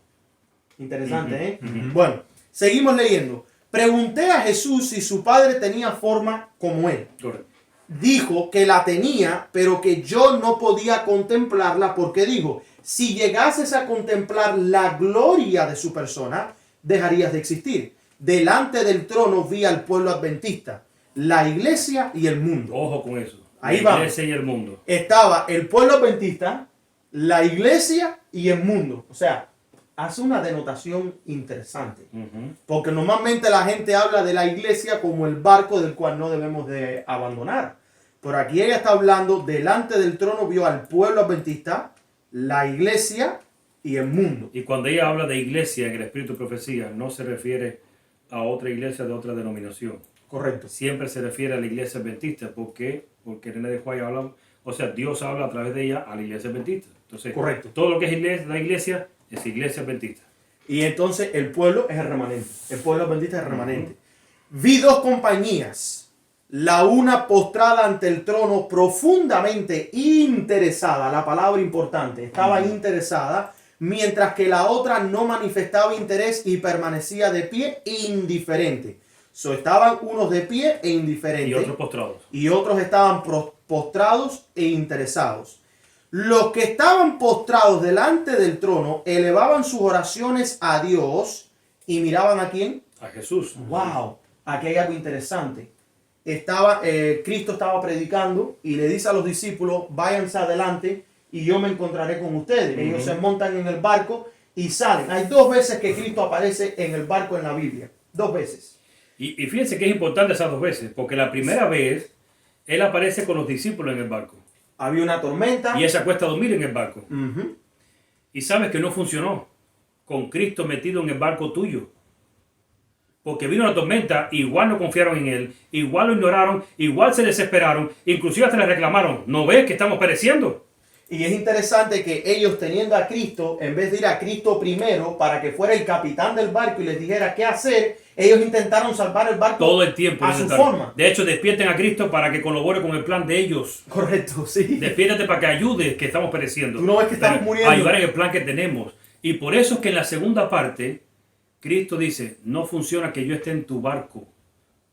Interesante, ¿eh? Bueno, seguimos leyendo. Pregunté a Jesús si su Padre tenía forma como él. Correcto. Dijo que la tenía, pero que yo no podía contemplarla porque dijo, si llegases a contemplar la gloria de su persona, dejarías de existir. Delante del trono vi al pueblo adventista, la iglesia y el mundo. Ojo con eso. Ahí la vamos. iglesia y el mundo. Estaba el pueblo adventista, la iglesia y el mundo. O sea, hace una denotación interesante. Porque normalmente la gente habla de la iglesia como el barco del cual no debemos de abandonar. Pero aquí ella está hablando, delante del trono vio al pueblo adventista, la iglesia y el mundo. Y cuando ella habla de iglesia en el espíritu de profecía, no se refiere a otra iglesia de otra denominación. Correcto. Siempre se refiere a la iglesia adventista. ¿Por qué? Porque Elena de White habla, o sea, Dios habla a través de ella a la iglesia adventista. Entonces, correcto. Todo lo que es la iglesia es iglesia adventista. Y entonces el pueblo es el remanente. El pueblo adventista es el remanente. Vi dos compañías, la una postrada ante el trono profundamente interesada, la palabra importante, estaba interesada, mientras que la otra no manifestaba interés y permanecía de pie indiferente. Estaban unos de pie e indiferentes. Y otros postrados. Y otros estaban postrados e interesados. Los que estaban postrados delante del trono elevaban sus oraciones a Dios y miraban ¿a quién? A Jesús. ¡Wow! Aquí hay algo interesante. Cristo estaba predicando y le dice a los discípulos, váyanse adelante y yo me encontraré con ustedes. Ellos se montan en el barco y salen. Hay dos veces que Cristo aparece en el barco en la Biblia. Dos veces. Y fíjense que es importante esas dos veces, porque la primera vez Él aparece con los discípulos en el barco. Había una tormenta. Y Él se acuesta a dormir en el barco. Y sabes que no funcionó con Cristo metido en el barco tuyo. Porque vino la tormenta, igual no confiaron en Él, igual lo ignoraron, igual se desesperaron, inclusive hasta le reclamaron, ¿no ves que estamos pereciendo? Y es interesante que ellos teniendo a Cristo, en vez de ir a Cristo primero para que fuera el capitán del barco y les dijera qué hacer, ellos intentaron salvar el barco todo el tiempo a su forma. De hecho, despierten a Cristo para que colabore con el plan de ellos. Correcto, sí. Despiértate para que ayude, que estamos pereciendo. Tú no ves que estamos muriendo. Ayudar en el plan que tenemos. Y por eso es que en la segunda parte, Cristo dice, no funciona que yo esté en tu barco.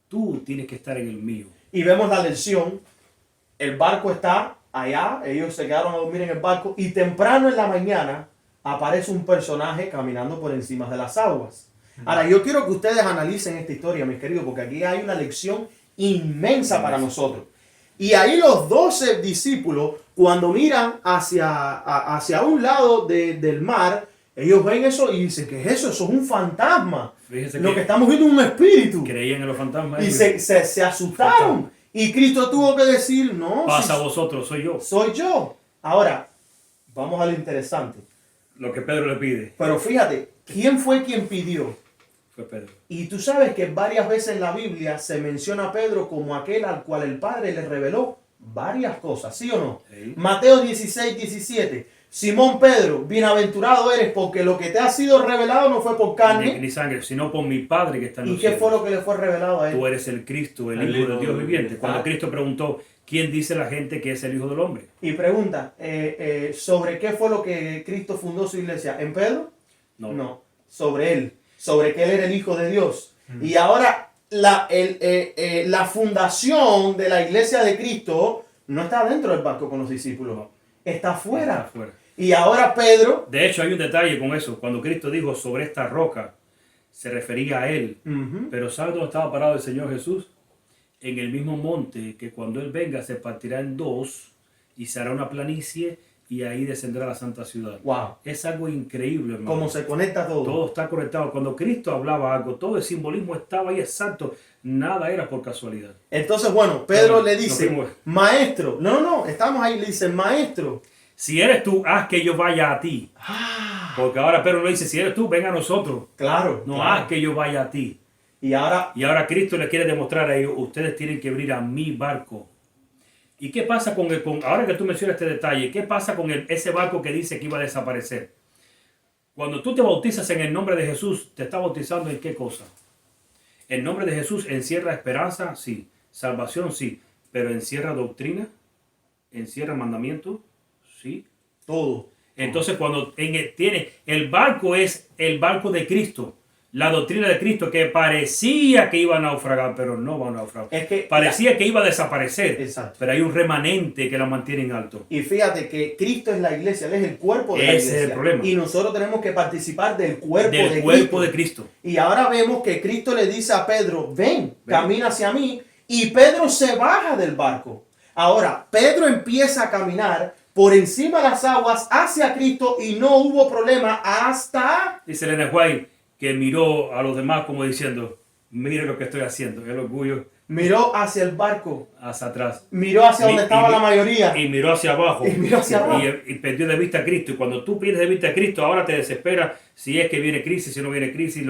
Tú tienes que estar en el mío. Y vemos la lección. El barco está allá, ellos se quedaron a dormir en el barco y temprano en la mañana aparece un personaje caminando por encima de las aguas. Ahora, yo quiero que ustedes analicen esta historia, mis queridos, porque aquí hay una lección inmensa para nosotros. Y ahí los 12 discípulos, cuando miran hacia un lado del mar, ellos ven eso y dicen, ¿qué es eso? Eso es un fantasma. Fíjense Lo que estamos viendo es un espíritu. Creían en los fantasmas. Y se asustaron. Y Cristo tuvo que decir, no. Pasa a vosotros, soy yo. Soy yo. Ahora, vamos a lo interesante. Lo que Pedro le pide. Pero fíjate, ¿quién fue quien pidió? Fue Pedro. Y tú sabes que varias veces en la Biblia se menciona a Pedro como aquel al cual el Padre le reveló varias cosas, ¿sí o no? Sí. Mateo 16, 17. Simón Pedro, bienaventurado eres porque lo que te ha sido revelado no fue por Ni, carne. ni sangre, sino por mi Padre que está en ¿Y los qué cielos. fue lo que le fue revelado a él? Tú eres el Cristo, el El Hijo de Hijo Dios de viviente. Dios. Cuando Ah. Cristo preguntó, ¿quién dice la gente que es el Hijo del Hombre? Y pregunta, ¿sobre qué fue lo que Cristo fundó su iglesia? ¿En Pedro? No. No, sobre él, sobre que él era el Hijo de Dios. Y ahora la fundación de la iglesia de Cristo no está dentro del barco con los discípulos, No. está afuera. Está afuera. Y ahora Pedro, De hecho, hay un detalle con eso. Cuando Cristo dijo sobre esta roca, se refería a él. ujú, Pero ¿sabe dónde estaba parado el Señor Jesús? En el mismo monte que cuando Él venga se partirá en dos y se hará una planicie y ahí descenderá a la santa ciudad. wow, Es algo increíble, hermano. cómo se conecta todo. Todo está conectado. Cuando Cristo hablaba algo, todo el simbolismo estaba ahí exacto. Nada era por casualidad. Entonces, bueno, Pedro Bueno, le nos dice, fuimos. maestro, no, estamos ahí, le dice, maestro. Si eres tú, haz que yo vaya a ti. Porque ahora Pedro le dice, si eres tú, ven a nosotros. Claro, No, claro. haz que yo vaya a ti. Y ahora, Y ahora Cristo le quiere demostrar a ellos, ustedes tienen que venir a mi barco. ¿Y qué pasa ahora que tú mencionas este detalle, qué pasa con ese barco que dice que iba a desaparecer? Cuando tú te bautizas en el nombre de Jesús, ¿te estás bautizando en qué cosa? ¿El nombre de Jesús encierra esperanza? Sí. ¿Salvación? Sí. ¿Pero encierra doctrina? ¿Encierra mandamiento? Sí. todo. Entonces cuando el barco es el barco de Cristo, la doctrina de Cristo que parecía que iba a naufragar, pero no va a naufragar. Es que Parecía que iba a desaparecer, Exacto. pero hay un remanente que la mantiene en alto. Y fíjate que Cristo es la iglesia, Él es el cuerpo de la Ese es iglesia. el problema. Y nosotros tenemos que participar del cuerpo Del de cuerpo Cristo. de Cristo. Y ahora vemos que Cristo le dice a Pedro, ven, camina hacia mí. Y Pedro se baja del barco. Ahora, Pedro empieza a caminar por encima de las aguas hacia Cristo y no hubo problema hasta... Dice Elena White que miró a los demás como diciendo, mire lo que estoy haciendo, el orgullo Miró hacia el barco, hacia atrás. miró hacia donde estaba la mayoría. Y miró hacia abajo. Y miró hacia abajo. Y perdió de vista a Cristo. Y cuando tú pierdes de vista a Cristo, ahora te desespera si es que viene crisis, si no viene crisis,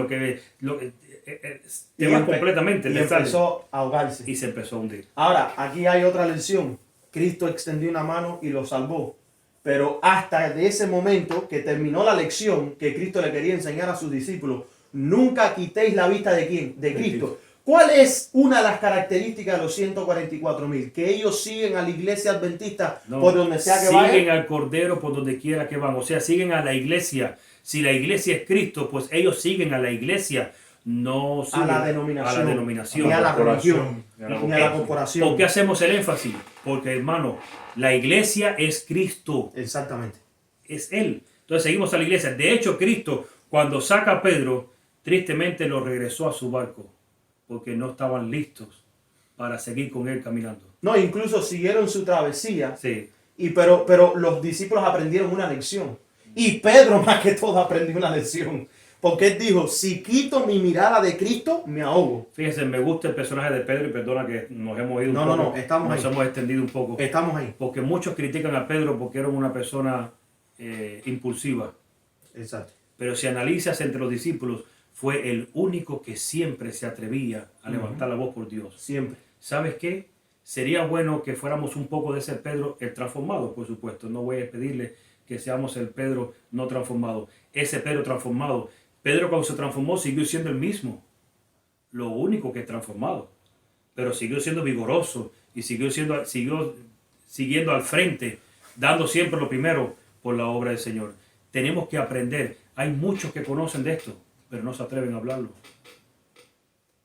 te vas completamente. Y te sale. empezó a ahogarse. Y se empezó a hundir. Ahora, aquí hay otra lección. Cristo extendió una mano y lo salvó. Pero hasta de ese momento que terminó la lección que Cristo le quería enseñar a sus discípulos, nunca quitéis la vista de ¿quién? De Cristo. ¿Cuál es una de las características de los 144,000? Que ellos siguen a la iglesia adventista por donde sea que vayan. Siguen al Cordero por donde quiera que van. O sea, siguen a la iglesia. Si la iglesia es Cristo, pues ellos siguen a la iglesia. No A siguen la denominación. a la denominación. Ni a la corporación. religión. Ni a la corporación. ¿Por qué hacemos el énfasis? Porque, hermano, la iglesia es Cristo. Exactamente. Es Él. Entonces seguimos a la iglesia. De hecho, Cristo, cuando saca a Pedro, tristemente lo regresó a su barco. Porque no estaban listos para seguir con Él caminando. No, incluso siguieron su travesía. Sí. Pero los discípulos aprendieron una lección. Y Pedro más que todo aprendió una lección. Porque él dijo, si quito mi mirada de Cristo, me ahogo. Fíjense, me gusta el personaje de Pedro y perdona que nos hemos ido un No, poco. estamos nos ahí. hemos extendido un poco. Estamos ahí. Porque muchos critican a Pedro porque era una persona impulsiva. Exacto. Pero si analizas entre los discípulos, fue el único que siempre se atrevía a levantar la voz por Dios. Siempre. ¿Sabes qué? Sería bueno que fuéramos un poco de ese Pedro, el transformado, por supuesto. No voy a pedirle que seamos el Pedro no transformado. Ese Pedro transformado. Pedro cuando se transformó siguió siendo el mismo. Lo único que es transformado. Pero siguió siendo vigoroso y siguió siguiendo al frente, dando siempre lo primero por la obra del Señor. Tenemos que aprender. Hay muchos que conocen de esto, pero no se atreven a hablarlo.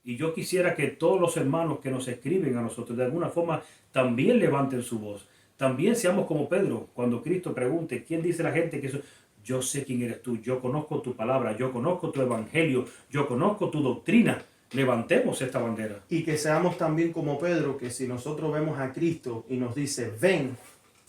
Y yo quisiera que todos los hermanos que nos escriben a nosotros de alguna forma también levanten su voz. También seamos como Pedro, cuando Cristo pregunte, ¿quién dice la gente que eso? Yo sé quién eres tú, yo conozco tu palabra, yo conozco tu evangelio, yo conozco tu doctrina. Levantemos esta bandera. Y que seamos también como Pedro, que si nosotros vemos a Cristo y nos dice, ven,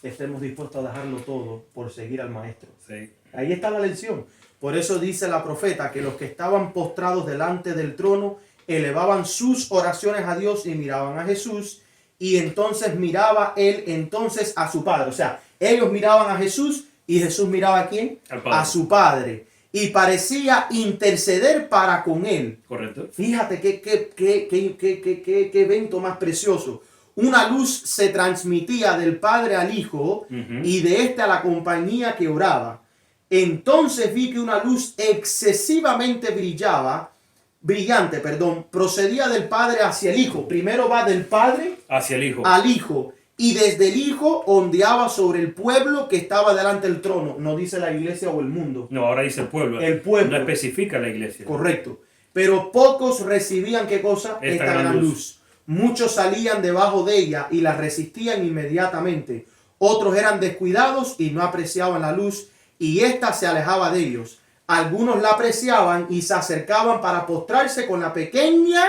estemos dispuestos a dejarlo todo por seguir al Maestro. Sí. Ahí está la lección. Por eso dice la profeta que los que estaban postrados delante del trono elevaban sus oraciones a Dios y miraban a Jesús, y entonces miraba él entonces a su Padre. O sea, ellos miraban a Jesús y Jesús miraba a ¿quién? Al Padre. A su Padre. y parecía interceder para con él. Correcto. Fíjate qué evento más precioso. Una luz se transmitía del Padre al Hijo y de éste a la compañía que oraba. Entonces vi que una luz excesivamente brillante, procedía del Padre hacia el Hijo. Primero va del Padre hacia el Hijo. Al Hijo. Y desde el Hijo ondeaba sobre el pueblo que estaba delante del trono. No dice la iglesia o el mundo. No, ahora dice el pueblo. El pueblo. No especifica la iglesia. Correcto. Pero pocos recibían, ¿qué cosa? Esta gran luz. Muchos salían debajo de ella y la resistían inmediatamente. Otros eran descuidados y no apreciaban la luz, y ésta se alejaba de ellos. Algunos la apreciaban y se acercaban para postrarse con la pequeña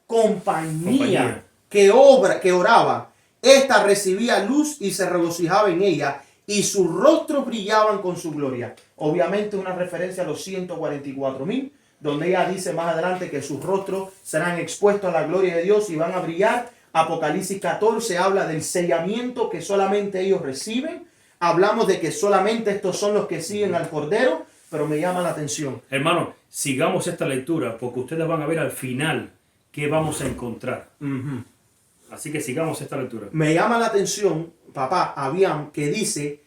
compañía que oraba. Esta recibía luz y se regocijaba en ella, y sus rostros brillaban con su gloria. Obviamente una referencia a los 144,000, donde ella dice más adelante que sus rostros serán expuestos a la gloria de Dios y van a brillar. Apocalipsis 14 habla del sellamiento que solamente ellos reciben. Hablamos de que solamente estos son los que siguen al Cordero, pero me llama la atención. Hermano, sigamos esta lectura porque ustedes van a ver al final qué vamos a encontrar. Así que sigamos esta lectura. Me llama la atención, papá, Abiam, que dice,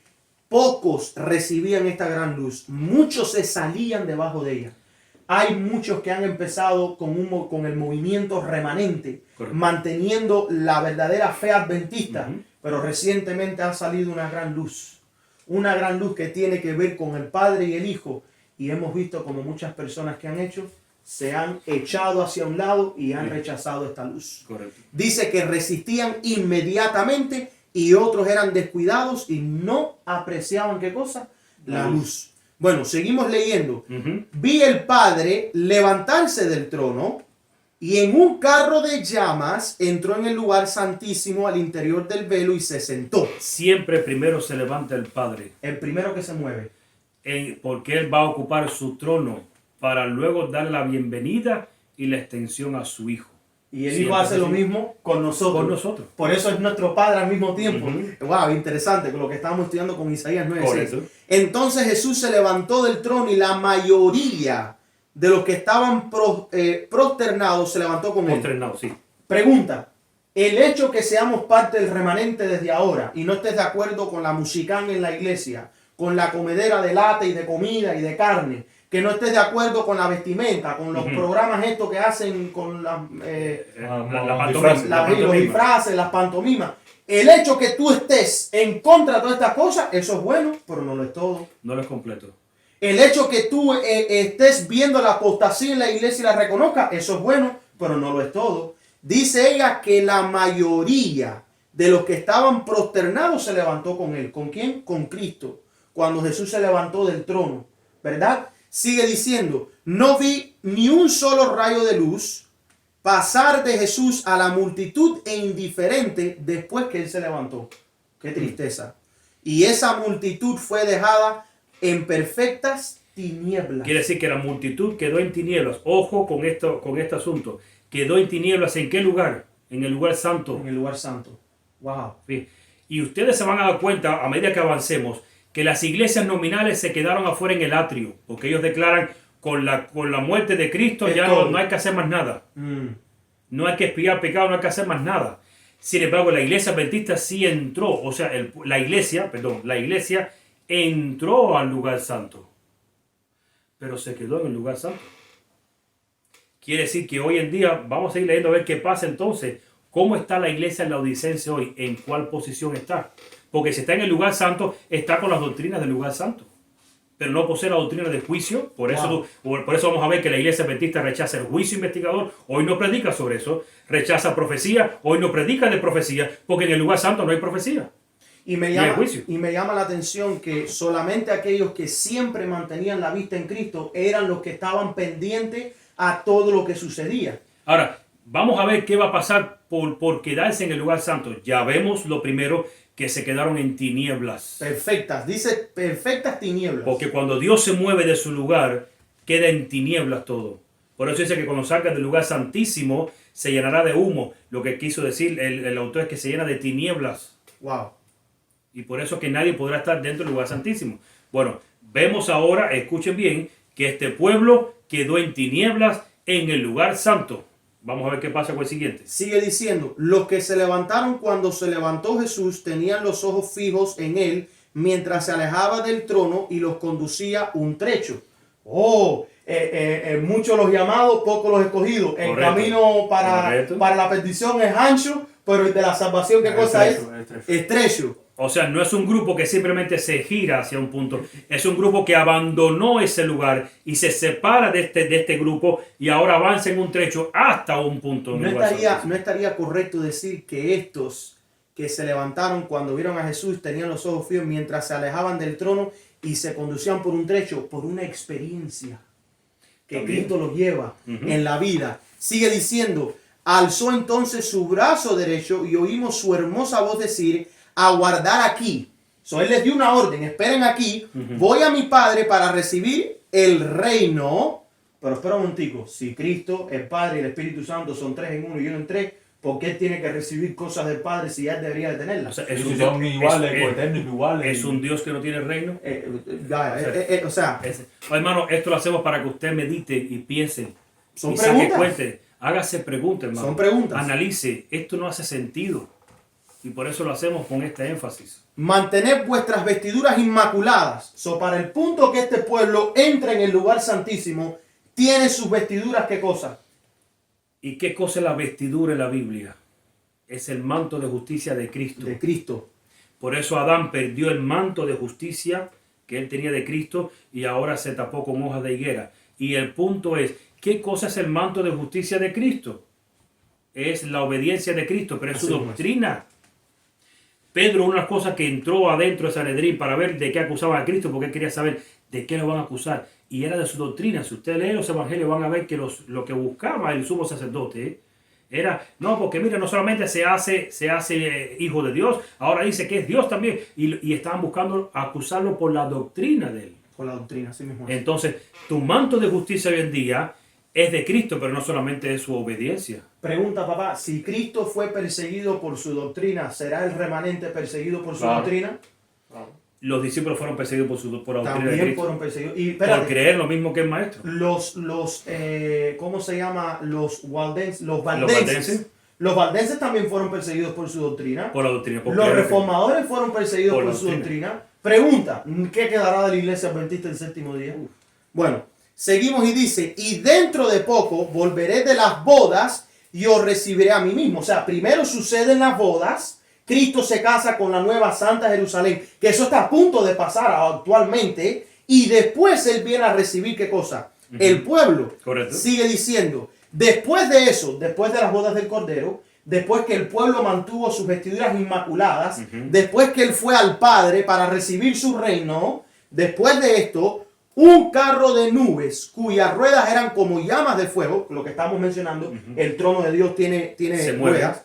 pocos recibían esta gran luz, muchos se salían debajo de ella. Hay muchos que han empezado con el movimiento remanente, correcto, manteniendo la verdadera fe adventista, pero recientemente ha salido una gran luz que tiene que ver con el Padre y el Hijo, y hemos visto como muchas personas que han hecho, se han echado hacia un lado y han rechazado esta luz. Correcto. Dice que resistían inmediatamente y otros eran descuidados y no apreciaban, ¿qué cosa? La luz. Bueno, seguimos leyendo. Vi el Padre levantarse del trono y en un carro de llamas entró en el lugar santísimo al interior del velo y se sentó. Siempre primero se levanta el Padre. El primero que se mueve. Porque Él va a ocupar su trono para luego dar la bienvenida y la extensión a su Hijo. Y el Hijo hace lo mismo con nosotros. Por eso es nuestro Padre al mismo tiempo. Wow, interesante con lo que estábamos estudiando con Isaías 9:6. Entonces Jesús se levantó del trono y la mayoría de los que estaban prosternados se levantó con él. Sí. Pregunta, el hecho que seamos parte del remanente desde ahora y no estés de acuerdo con la musicán en la iglesia, con la comedera de lata y de comida y de carne, que no estés de acuerdo con la vestimenta, con los programas estos que hacen con los disfraces, las pantomimas. El hecho que tú estés en contra de todas estas cosas, eso es bueno, pero no lo es todo. No lo es completo. El hecho que tú estés viendo la apostasía en la iglesia y la reconozcas, eso es bueno, pero no lo es todo. Dice ella que la mayoría de los que estaban prosternados se levantó con él. ¿Con quién? Con Cristo. Cuando Jesús se levantó del trono, ¿verdad? Sigue diciendo, no vi ni un solo rayo de luz pasar de Jesús a la multitud e indiferente después que él se levantó. Qué tristeza. Y esa multitud fue dejada en perfectas tinieblas. Quiere decir que la multitud quedó en tinieblas. Ojo con este asunto. Quedó en tinieblas. ¿En qué lugar? En el lugar santo. En el lugar santo. Wow. Sí. Y ustedes se van a dar cuenta a medida que avancemos que las iglesias nominales se quedaron afuera en el atrio, porque ellos declaran con la muerte de Cristo ya no hay que hacer más nada. No hay que expiar pecado, no hay que hacer más nada. Sin embargo, la iglesia adventista sí entró, o sea, la iglesia entró al lugar santo, pero se quedó en el lugar santo. Quiere decir que hoy en día, vamos a ir leyendo a ver qué pasa entonces. ¿Cómo está la iglesia en Laodicense hoy? ¿En cuál posición está? Porque si está en el lugar santo, está con las doctrinas del lugar santo. Pero no posee la doctrina del juicio. Por eso vamos a ver que la iglesia adventista rechaza el juicio investigador. Hoy no predica sobre eso. Rechaza profecía. Hoy no predica de profecía. Porque en el lugar santo no hay profecía. Y me llama la atención que solamente aquellos que siempre mantenían la vista en Cristo eran los que estaban pendientes a todo lo que sucedía. Ahora, vamos a ver qué va a pasar por quedarse en el lugar santo. Ya vemos lo primero, que se quedaron en tinieblas. Perfectas, dice perfectas tinieblas. Porque cuando Dios se mueve de su lugar, queda en tinieblas todo. Por eso dice que cuando salga del lugar santísimo, se llenará de humo. Lo que quiso decir el autor es que se llena de tinieblas. Wow. Y por eso que nadie podrá estar dentro del lugar santísimo. Bueno, vemos ahora, escuchen bien, que este pueblo quedó en tinieblas en el lugar santo. Vamos a ver qué pasa con el siguiente. Sigue diciendo, los que se levantaron cuando se levantó Jesús tenían los ojos fijos en él mientras se alejaba del trono y los conducía un trecho. Muchos los llamados, pocos los escogidos. El Correcto. camino para la perdición es ancho, pero el de la salvación, ¿qué cosa es? Estrecho. O sea, no es un grupo que simplemente se gira hacia un punto. Es un grupo que abandonó ese lugar y se separa de este grupo y ahora avanza en un trecho hasta un punto. No estaría correcto decir que estos que se levantaron cuando vieron a Jesús tenían los ojos fijos mientras se alejaban del trono y se conducían por un trecho, por una experiencia que También. Cristo los lleva en la vida. Sigue diciendo, alzó entonces su brazo derecho y oímos su hermosa voz decir, aguardar aquí. Él les dio una orden, esperen aquí, voy a mi Padre para recibir el reino. Pero espera un momentico, si Cristo, el Padre y el Espíritu Santo son tres en uno y uno en tres, ¿por qué tiene que recibir cosas del Padre si ya debería de tenerlas? O sea, Son iguales, coeternos iguales. ¿Es un Dios que no tiene reino? Hermano, esto lo hacemos para que usted medite y piense. Son y saque preguntas. cuenta. Hágase preguntas, hermano. Son preguntas. Analice. Esto no hace sentido. Y por eso lo hacemos con este énfasis. Mantened vuestras vestiduras inmaculadas. Para el punto que este pueblo entra en el lugar santísimo, tiene sus vestiduras, ¿qué cosa? ¿Y qué cosa es la vestidura en la Biblia? Es el manto de justicia de Cristo. De Cristo. Por eso Adán perdió el manto de justicia que él tenía de Cristo y ahora se tapó con hojas de higuera. Y el punto es, ¿qué cosa es el manto de justicia de Cristo? Es la obediencia de Cristo, pero es su doctrina. Pedro, una de las cosas que entró adentro de Sanedrín para ver de qué acusaban a Cristo, porque él quería saber de qué lo van a acusar. Y era de su doctrina. Si usted lee los evangelios van a ver que lo que buscaba el sumo sacerdote era, no, porque mira, no solamente se hace hijo de Dios, ahora dice que es Dios también. Y estaban buscando acusarlo por la doctrina de él. Por la doctrina, así mismo. Entonces, tu manto de justicia hoy en día es de Cristo, pero no solamente es su obediencia. Pregunta, papá, si Cristo fue perseguido por su doctrina, ¿será el remanente perseguido por su doctrina? Los discípulos fueron perseguidos por la doctrina de También Cristo. fueron perseguidos. Y Por espérate, creer lo mismo que el maestro. ¿cómo se llama? Los valdenses. valdenses. Los valdenses también fueron perseguidos por su doctrina. Por la doctrina. por Los creer. reformadores fueron perseguidos Por por la su doctrina. doctrina. Pregunta, ¿qué quedará de la iglesia adventista el séptimo día? Bueno, seguimos y dice, y dentro de poco volveré de las bodas y os recibiré a mí mismo. O sea, primero suceden las bodas, Cristo se casa con la nueva Santa Jerusalén, que eso está a punto de pasar actualmente, y después Él viene a recibir, ¿qué cosa? El pueblo. Correcto. Sigue diciendo, después de eso, después de las bodas del Cordero, después que el pueblo mantuvo sus vestiduras inmaculadas, después que Él fue al Padre para recibir su reino, después de esto, un carro de nubes cuyas ruedas eran como llamas de fuego, lo que estamos mencionando, el trono de Dios tiene Se mueve. ruedas,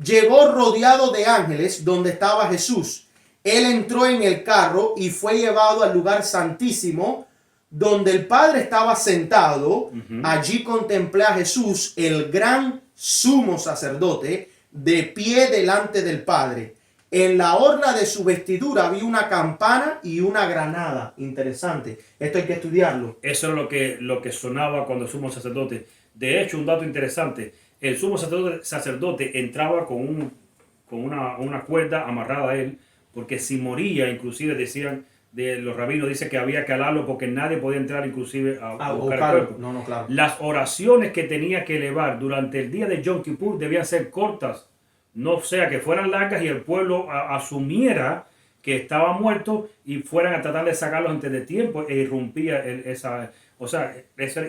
llegó rodeado de ángeles donde estaba Jesús. Él entró en el carro y fue llevado al lugar santísimo donde el Padre estaba sentado. Allí contemplé a Jesús, el gran sumo sacerdote, de pie delante del Padre. En la orla de su vestidura había una campana y una granada. Interesante. Esto hay que estudiarlo. Eso es lo que sonaba cuando el sumo sacerdote. De hecho, un dato interesante. El sumo sacerdote entraba con una cuerda amarrada a él, porque si moría, inclusive decían, de los rabinos, dice que había que alarlo porque nadie podía entrar inclusive a buscar el cuerpo. No, claro. Las oraciones que tenía que elevar durante el día de Yom Kippur debían ser cortas, no sea que fueran largas y el pueblo asumiera que estaba muerto y fueran a tratar de sacarlo antes de tiempo e irrumpía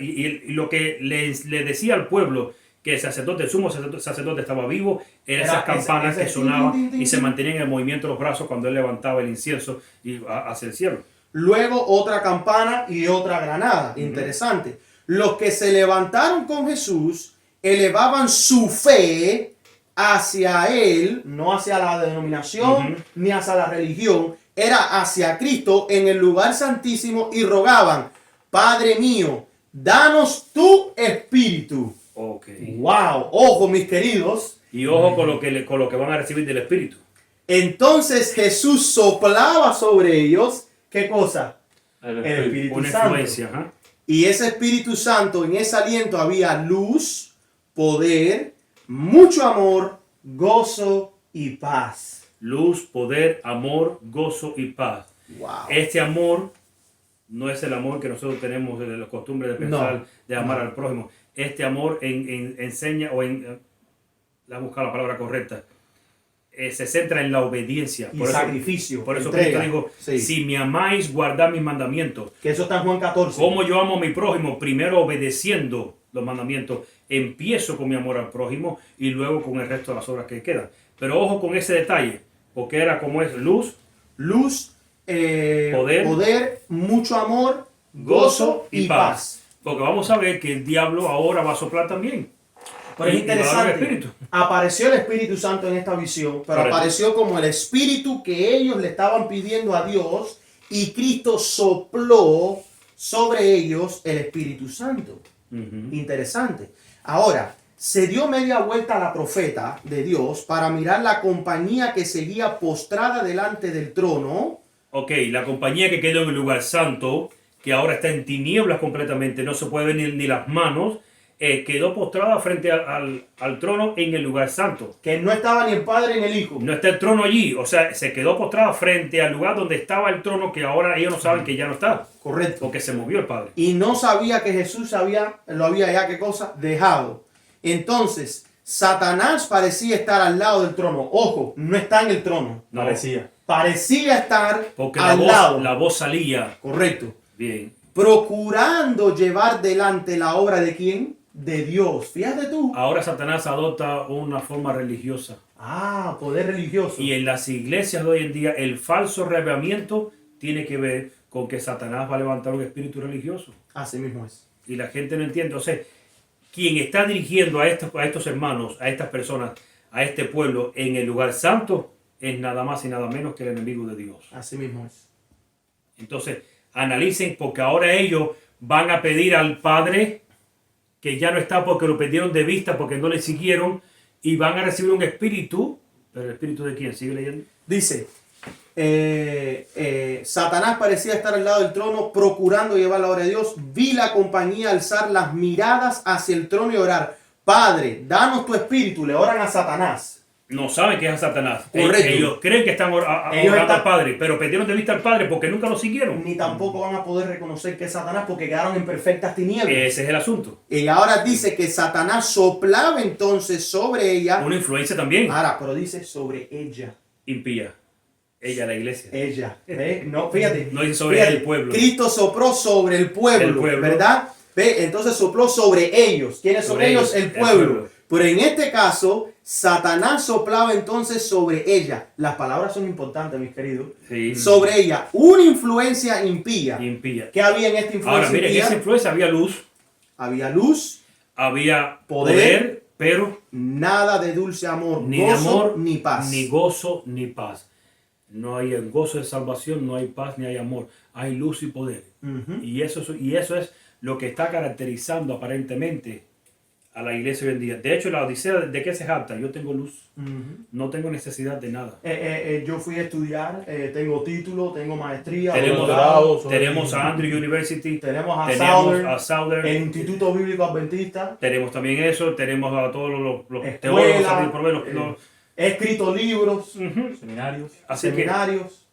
y lo que le decía al pueblo que el sumo sacerdote estaba vivo, eran esas campanas que sonaban y se mantenían en el movimiento de los brazos cuando él levantaba el incienso y hacia el cielo. Luego otra campana y otra granada. Interesante. Los que se levantaron con Jesús elevaban su fe hacia Él, no hacia la denominación ni hacia la religión, era hacia Cristo en el lugar santísimo y rogaban, Padre mío, danos tu espíritu. Okay. Wow, ojo mis queridos. Y ojo con lo que van a recibir del Espíritu. Entonces Jesús soplaba sobre ellos, ¿qué cosa? El Espíritu Una Santo. influencia. Y ese Espíritu Santo, en ese aliento había luz, poder, mucho amor, gozo y paz. Luz, poder, amor, gozo y paz. Wow. Este amor no es el amor que nosotros tenemos de la costumbre de pensar, No, de amar no. al prójimo. Este amor enseña, la buscar la palabra correcta, se centra en la obediencia. Y sacrificio, Por eso entrega. Cristo dijo, Sí. si me amáis, guardad mis mandamientos. Que eso está en Juan 14. ¿Cómo yo amo a mi prójimo? Primero obedeciendo los mandamientos. Empiezo con mi amor al prójimo y luego con el resto de las obras que quedan. Pero ojo con ese detalle, porque era como es luz, Luz, poder, mucho amor, gozo y paz. Porque vamos a ver que el diablo ahora va a soplar también. Pero es Y va a dar el interesante, espíritu. apareció el Espíritu Santo en esta visión, pero Correcto. apareció como el Espíritu que ellos le estaban pidiendo a Dios y Cristo sopló sobre ellos el Espíritu Santo. Ujú. Interesante. Ahora, se dio media vuelta a la profeta de Dios para mirar la compañía que seguía postrada delante del trono. Ok, la compañía que quedó en el lugar santo, que ahora está en tinieblas completamente, no se puede ver ni las manos, quedó postrada frente al trono en el lugar santo. Que no estaba ni el Padre ni el Hijo. No está el trono allí, o sea, se quedó postrada frente al lugar donde estaba el trono, que ahora ellos no saben que ya no está, Correcto. porque se movió el Padre. Y no sabía que Jesús lo había ya, ¿qué cosa? Dejado. Entonces, Satanás parecía estar al lado del trono. Ojo, no está en el trono. No, Parecía estar porque al lado. la voz salía. Correcto. Bien. Procurando llevar delante la obra de ¿quién? De Dios. Fíjate tú. Ahora Satanás adopta una forma religiosa. Poder religioso. Y en las iglesias de hoy en día, el falso reavivamiento tiene que ver con que Satanás va a levantar un espíritu religioso. Así mismo es. Y la gente no entiende. O sea, quien está dirigiendo a estos hermanos, a estas personas, a este pueblo en el lugar santo, es nada más y nada menos que el enemigo de Dios. Así mismo es. Entonces, analicen, porque ahora ellos van a pedir al Padre, que ya no está porque lo perdieron de vista, porque no le siguieron, y van a recibir un espíritu. ¿Pero el espíritu de quién? ¿Sigue leyendo? Dice, Satanás parecía estar al lado del trono procurando llevar la obra de Dios. Vi la compañía alzar las miradas hacia el trono y orar. Padre, danos tu espíritu. Le oran a Satanás. No saben que es a Satanás. Correcto. Ellos creen que están orando al Padre, pero perdieron de vista al Padre porque nunca lo siguieron. Ni tampoco van a poder reconocer que es Satanás porque quedaron en perfectas tinieblas. Ese es el asunto. Y ahora dice que Satanás soplaba entonces sobre ella. Una influencia también Ahora, pero dice sobre ella. impía. Ella, la iglesia. Ella. ¿Ve? No, fíjate. No dice sobre Fíjate, el pueblo. Cristo sopló sobre el pueblo, El pueblo. ¿verdad? ¿Ve? Entonces sopló sobre ellos. ¿Quiénes son Sobre ellos? ellos, El pueblo. Pero en este caso, Satanás soplaba entonces sobre ella. Las palabras son importantes, mis queridos. Sí. Sobre ella. Una influencia impía. Impía. ¿Qué había en esta influencia Ahora, miren, en impía? esa influencia había luz, Había luz, había Poder, poder, pero nada de dulce amor, ni gozo, amor, ni paz. ni gozo, ni paz. No hay gozo de salvación, no hay paz, ni hay amor. Hay luz y poder. Ujú. Y eso es lo que está caracterizando aparentemente a la iglesia hoy en día. De hecho, la Odisea, ¿de qué se jacta? Yo tengo luz. Ujú. No tengo necesidad de nada. Yo fui a estudiar, tengo título, tengo maestría, Tenemos, doctorado, tenemos a Andrew University, tenemos a tenemos Southern, a el Southern, Instituto Bíblico Adventista, tenemos también eso, tenemos a todos los escuela, teólogos, he escrito libros, Ujú. Seminarios. Así que, seminarios.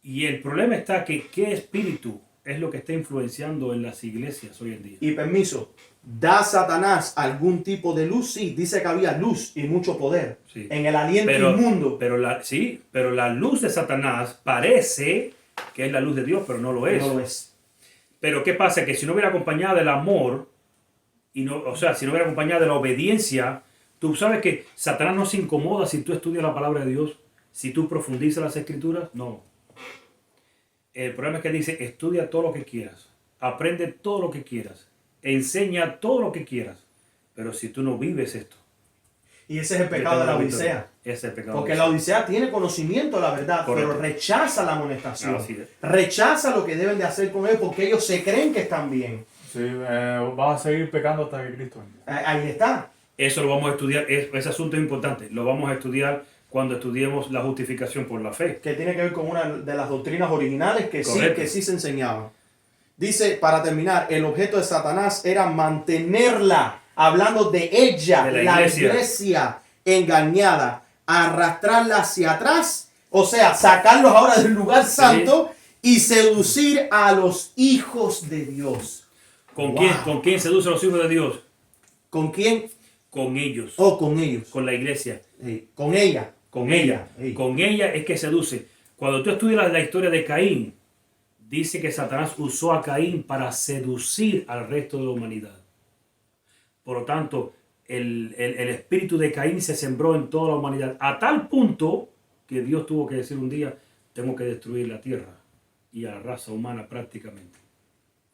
y el problema está que qué espíritu es lo que está influenciando en las iglesias hoy en día. Y permiso, ¿da Satanás algún tipo de luz? Sí, dice que había luz y mucho poder Sí. en el aliento inmundo. Pero la luz de Satanás parece que es la luz de Dios, pero no lo es. No lo es. Pero ¿qué pasa? Que si no hubiera acompañado del amor, si no hubiera acompañado de la obediencia, tú sabes que Satanás no se incomoda si tú estudias la palabra de Dios, si tú profundizas las escrituras, no. El problema es que dice, estudia todo lo que quieras, aprende todo lo que quieras, enseña todo lo que quieras, pero si tú no vives esto, Y ese es el pecado de la Odisea. ese es el pecado. Porque la Odisea tiene conocimiento de la verdad, Correcto. pero rechaza la amonestación. Así es. Rechaza lo que deben de hacer con ellos porque ellos se creen que están bien. Sí, vas a seguir pecando hasta que Cristo venga. Ahí está. Eso lo vamos a estudiar, ese asunto es importante, lo vamos a estudiar cuando estudiemos la justificación por la fe. Que tiene que ver con una de las doctrinas originales que Correcto. sí se enseñaban. Dice, para terminar, el objeto de Satanás era mantenerla, hablando de ella, De la iglesia engañada, arrastrarla hacia atrás, o sea, sacarlos ahora del lugar santo y seducir a los hijos de Dios. ¿Con quién seduce a los hijos de Dios? ¿Con quién? Con ellos. Con ellos. Con la iglesia. Con ella. Con ella. Con ella es que seduce. Cuando tú estudias la historia de Caín, dice que Satanás usó a Caín para seducir al resto de la humanidad. Por lo tanto, el espíritu de Caín se sembró en toda la humanidad, a tal punto que Dios tuvo que decir un día, tengo que destruir la tierra y a la raza humana prácticamente.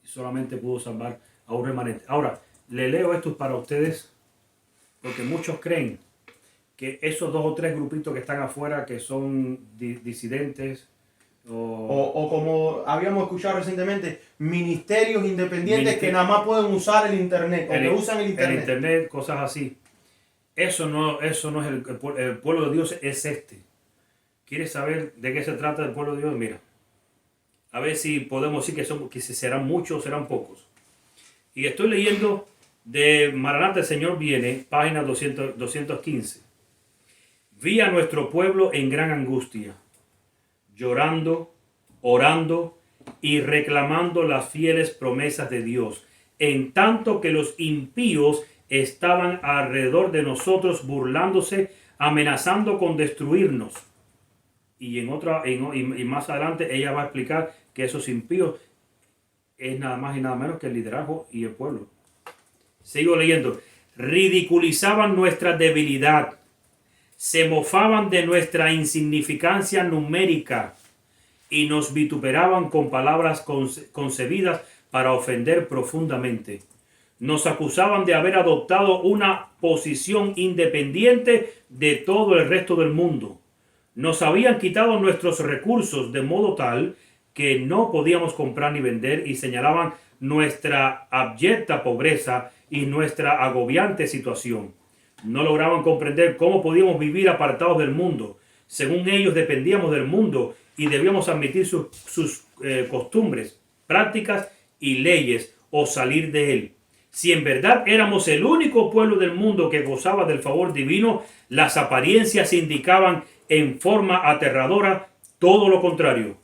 Y solamente pudo salvar a un remanente. Ahora, le leo esto para ustedes, porque muchos creen que esos 2 o 3 grupitos que están afuera, que son disidentes, o como habíamos escuchado recientemente, ministerios independientes que nada más pueden usar el internet, o que usan el internet. El internet, cosas así. Eso no es el pueblo de Dios, es este. ¿Quieres saber de qué se trata el pueblo de Dios? Mira, a ver si podemos decir que serán muchos o serán pocos. Y estoy leyendo de Maranata, el Señor viene, página 215. Vi a nuestro pueblo en gran angustia, llorando, orando y reclamando las fieles promesas de Dios, en tanto que los impíos estaban alrededor de nosotros burlándose, amenazando con destruirnos. Y más adelante ella va a explicar que esos impíos es nada más y nada menos que el liderazgo y el pueblo. Sigo leyendo. Ridiculizaban nuestra debilidad, se mofaban de nuestra insignificancia numérica y nos vituperaban con palabras concebidas para ofender profundamente. Nos acusaban de haber adoptado una posición independiente de todo el resto del mundo. Nos habían quitado nuestros recursos de modo tal que no podíamos comprar ni vender y señalaban nuestra abyecta pobreza y nuestra agobiante situación. No lograban comprender cómo podíamos vivir apartados del mundo. Según ellos dependíamos del mundo y debíamos admitir sus costumbres, prácticas y leyes o salir de él. Si en verdad éramos el único pueblo del mundo que gozaba del favor divino, las apariencias indicaban en forma aterradora todo lo contrario.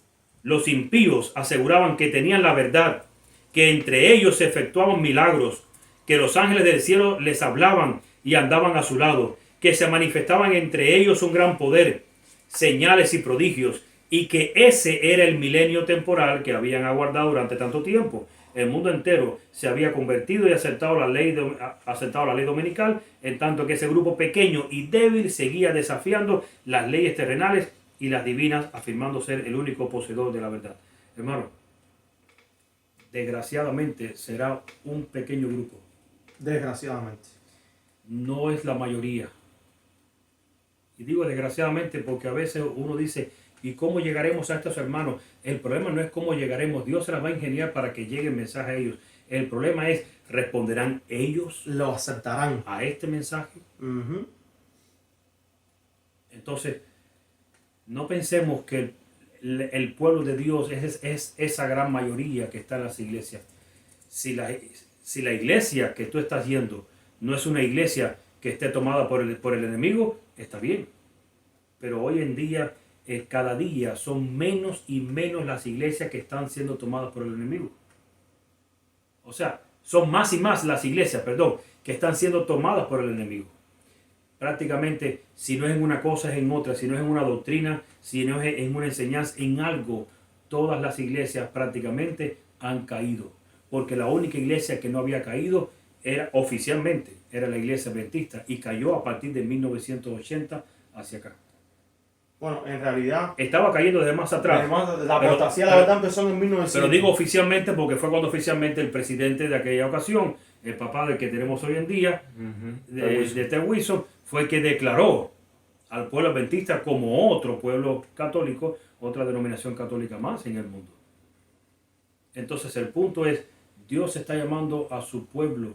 Los impíos aseguraban que tenían la verdad, que entre ellos se efectuaban milagros, que los ángeles del cielo les hablaban y andaban a su lado, que se manifestaban entre ellos un gran poder, señales y prodigios, y que ese era el milenio temporal que habían aguardado durante tanto tiempo. El mundo entero se había convertido y aceptado la ley dominical, en tanto que ese grupo pequeño y débil seguía desafiando las leyes terrenales y las divinas, afirmando ser el único poseedor de la verdad. Hermano, desgraciadamente será un pequeño grupo. Desgraciadamente. No es la mayoría. Y digo desgraciadamente porque a veces uno dice, ¿y cómo llegaremos a estos hermanos? El problema no es cómo llegaremos. Dios se las va a ingeniar para que llegue el mensaje a ellos. El problema es, ¿responderán ellos? ¿Lo aceptarán a este mensaje? Entonces, no pensemos que el pueblo de Dios es esa gran mayoría que está en las iglesias. Si la iglesia que tú estás yendo no es una iglesia que esté tomada por el enemigo, está bien. Pero hoy en día, cada día son menos y menos las iglesias que están siendo tomadas por el enemigo. O sea, son más y más las iglesias, que están siendo tomadas por el enemigo. Prácticamente, si no es en una cosa, es en otra. Si no es en una doctrina, si no es en una enseñanza, en algo, todas las iglesias prácticamente han caído. Porque la única iglesia que no había caído oficialmente era la iglesia adventista, y cayó a partir de 1980 hacia acá. Bueno, en realidad estaba cayendo desde más atrás. La apostasía, la verdad, empezó en 1900. Pero digo oficialmente porque fue cuando oficialmente el presidente de aquella ocasión, el papá del que tenemos hoy en día, de Ted Wilson, fue el que declaró al pueblo adventista como otro pueblo católico, otra denominación católica más en el mundo. Entonces el punto es, Dios está llamando a su pueblo,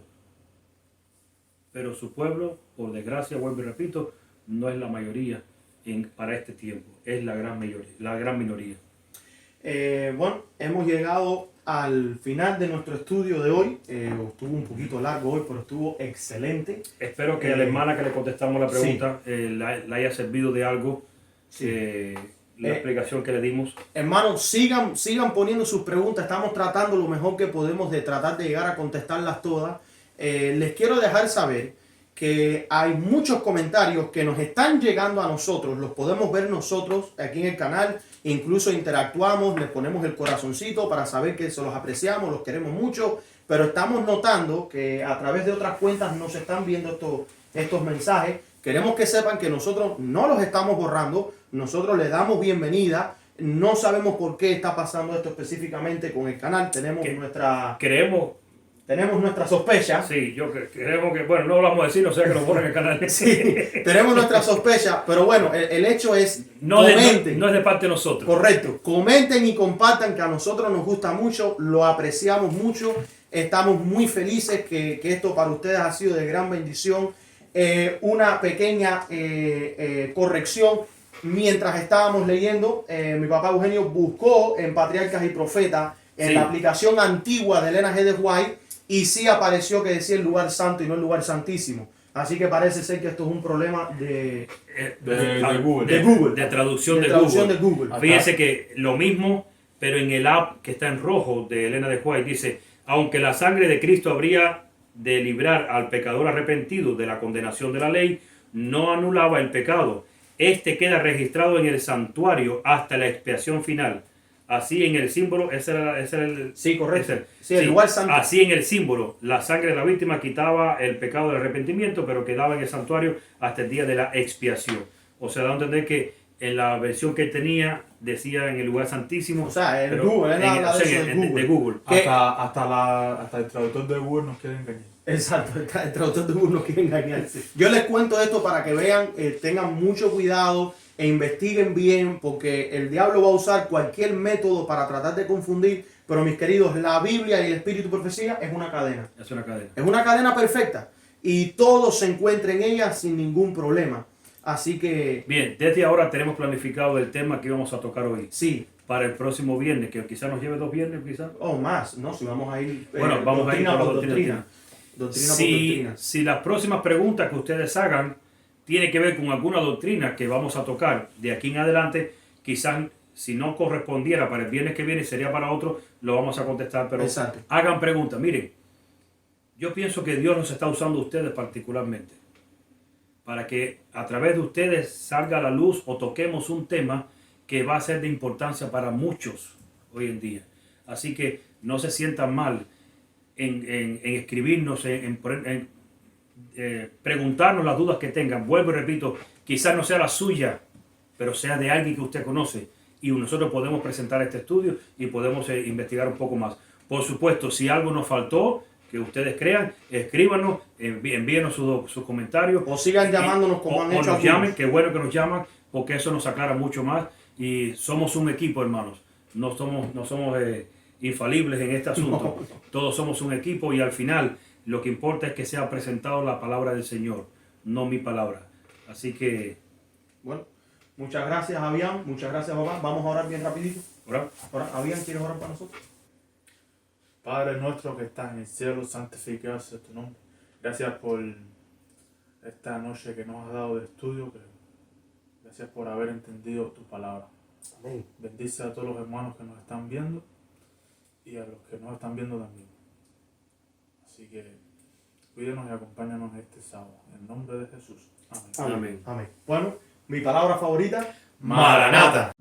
pero su pueblo, por desgracia, vuelvo y repito, no es la mayoría para este tiempo, es la gran minoría. Bueno, hemos llegado al final de nuestro estudio de hoy. Estuvo un poquito largo hoy, pero estuvo excelente. Espero que a la hermana que le contestamos la pregunta la haya servido de algo. Sí. La explicación que le dimos. Hermanos, sigan poniendo sus preguntas. Estamos tratando lo mejor que podemos de tratar de llegar a contestarlas todas. Les quiero dejar saber que hay muchos comentarios que nos están llegando a nosotros. Los podemos ver nosotros aquí en el canal. Incluso interactuamos, les ponemos el corazoncito para saber que se los apreciamos, los queremos mucho. Pero estamos notando que a través de otras cuentas nos están viendo estos mensajes. Queremos que sepan que nosotros no los estamos borrando. Nosotros les damos bienvenida. No sabemos por qué está pasando esto específicamente con el canal. Tenemos nuestra sospecha. Sí, creemos que, bueno, no lo vamos a decir, no sea que nos borren el canal. Sí, tenemos nuestra sospecha, pero bueno, el hecho es, comenten. No es de parte de nosotros. Correcto, comenten y compartan, que a nosotros nos gusta mucho, lo apreciamos mucho, estamos muy felices que esto para ustedes ha sido de gran bendición. Una pequeña corrección. Mientras estábamos leyendo, mi papá Eugenio buscó en Patriarcas y Profetas, en la aplicación antigua de Elena G. de White, y sí apareció que decía el lugar santo y no el lugar santísimo. Así que parece ser que esto es un problema de Google. De traducción de Google. Fíjense que lo mismo, pero en el app que está en rojo de Elena de White dice, aunque la sangre de Cristo habría de librar al pecador arrepentido de la condenación de la ley, no anulaba el pecado. Este queda registrado en el santuario hasta la expiación final. Así en el símbolo, ese era el... Sí, correcto. El lugar santo. Así en el símbolo, la sangre de la víctima quitaba el pecado del arrepentimiento, pero quedaba en el santuario hasta el día de la expiación. O sea, da a entender que en la versión que tenía decía en el lugar santísimo. O sea, el Google, de Google. Hasta el traductor de Google nos quiere engañar. Exacto, el traductor de Google nos quiere engañar. Yo les cuento esto para que vean, tengan mucho cuidado e investiguen bien, porque el diablo va a usar cualquier método para tratar de confundir. Pero mis queridos, la Biblia y el Espíritu y Profecía es una cadena. Es una cadena. Es una cadena perfecta. Y todo se encuentra en ella sin ningún problema. Así que... Bien, desde ahora tenemos planificado el tema que vamos a tocar hoy. Sí. Para el próximo viernes, que quizás nos lleve 2 viernes, quizás. O más, ¿no? Si vamos a ir... Bueno, vamos a ir por doctrina. Doctrina por doctrina. Si las próximas preguntas que ustedes hagan tiene que ver con alguna doctrina que vamos a tocar de aquí en adelante, quizás si no correspondiera para el viernes que viene, sería para otro, lo vamos a contestar, pero exacto, hagan preguntas. Miren, yo pienso que Dios nos está usando a ustedes particularmente para que a través de ustedes salga a la luz o toquemos un tema que va a ser de importancia para muchos hoy en día. Así que no se sientan mal en escribirnos, preguntarnos las dudas que tengan. Vuelvo y repito, quizás no sea la suya, pero sea de alguien que usted conoce, y nosotros podemos presentar este estudio y podemos investigar un poco más. Por supuesto, si algo nos faltó que ustedes crean, escríbanos, envíenos sus comentarios, o sigan llamándonos como han hecho. Nos llamen, qué bueno que nos llaman, porque eso nos aclara mucho más, y somos un equipo, hermanos. No somos infalibles en este asunto. No. Todos somos un equipo, y al final lo que importa es que sea presentado la palabra del Señor, no mi palabra. Así que... Bueno, muchas gracias, Avian. Muchas gracias, papá. Vamos a orar bien rapidito. ¿Orar? Avian, ¿quieres orar para nosotros? Padre nuestro que estás en el cielo, santificado sea tu nombre. Gracias por esta noche que nos has dado de estudio. Gracias por haber entendido tu palabra. Amén. Bendice a todos los hermanos que nos están viendo y a los que nos están viendo también. Así que cuídanos y acompáñanos este sábado. En nombre de Jesús. Amén. Amén. Amén. Bueno, mi palabra favorita, Maranata.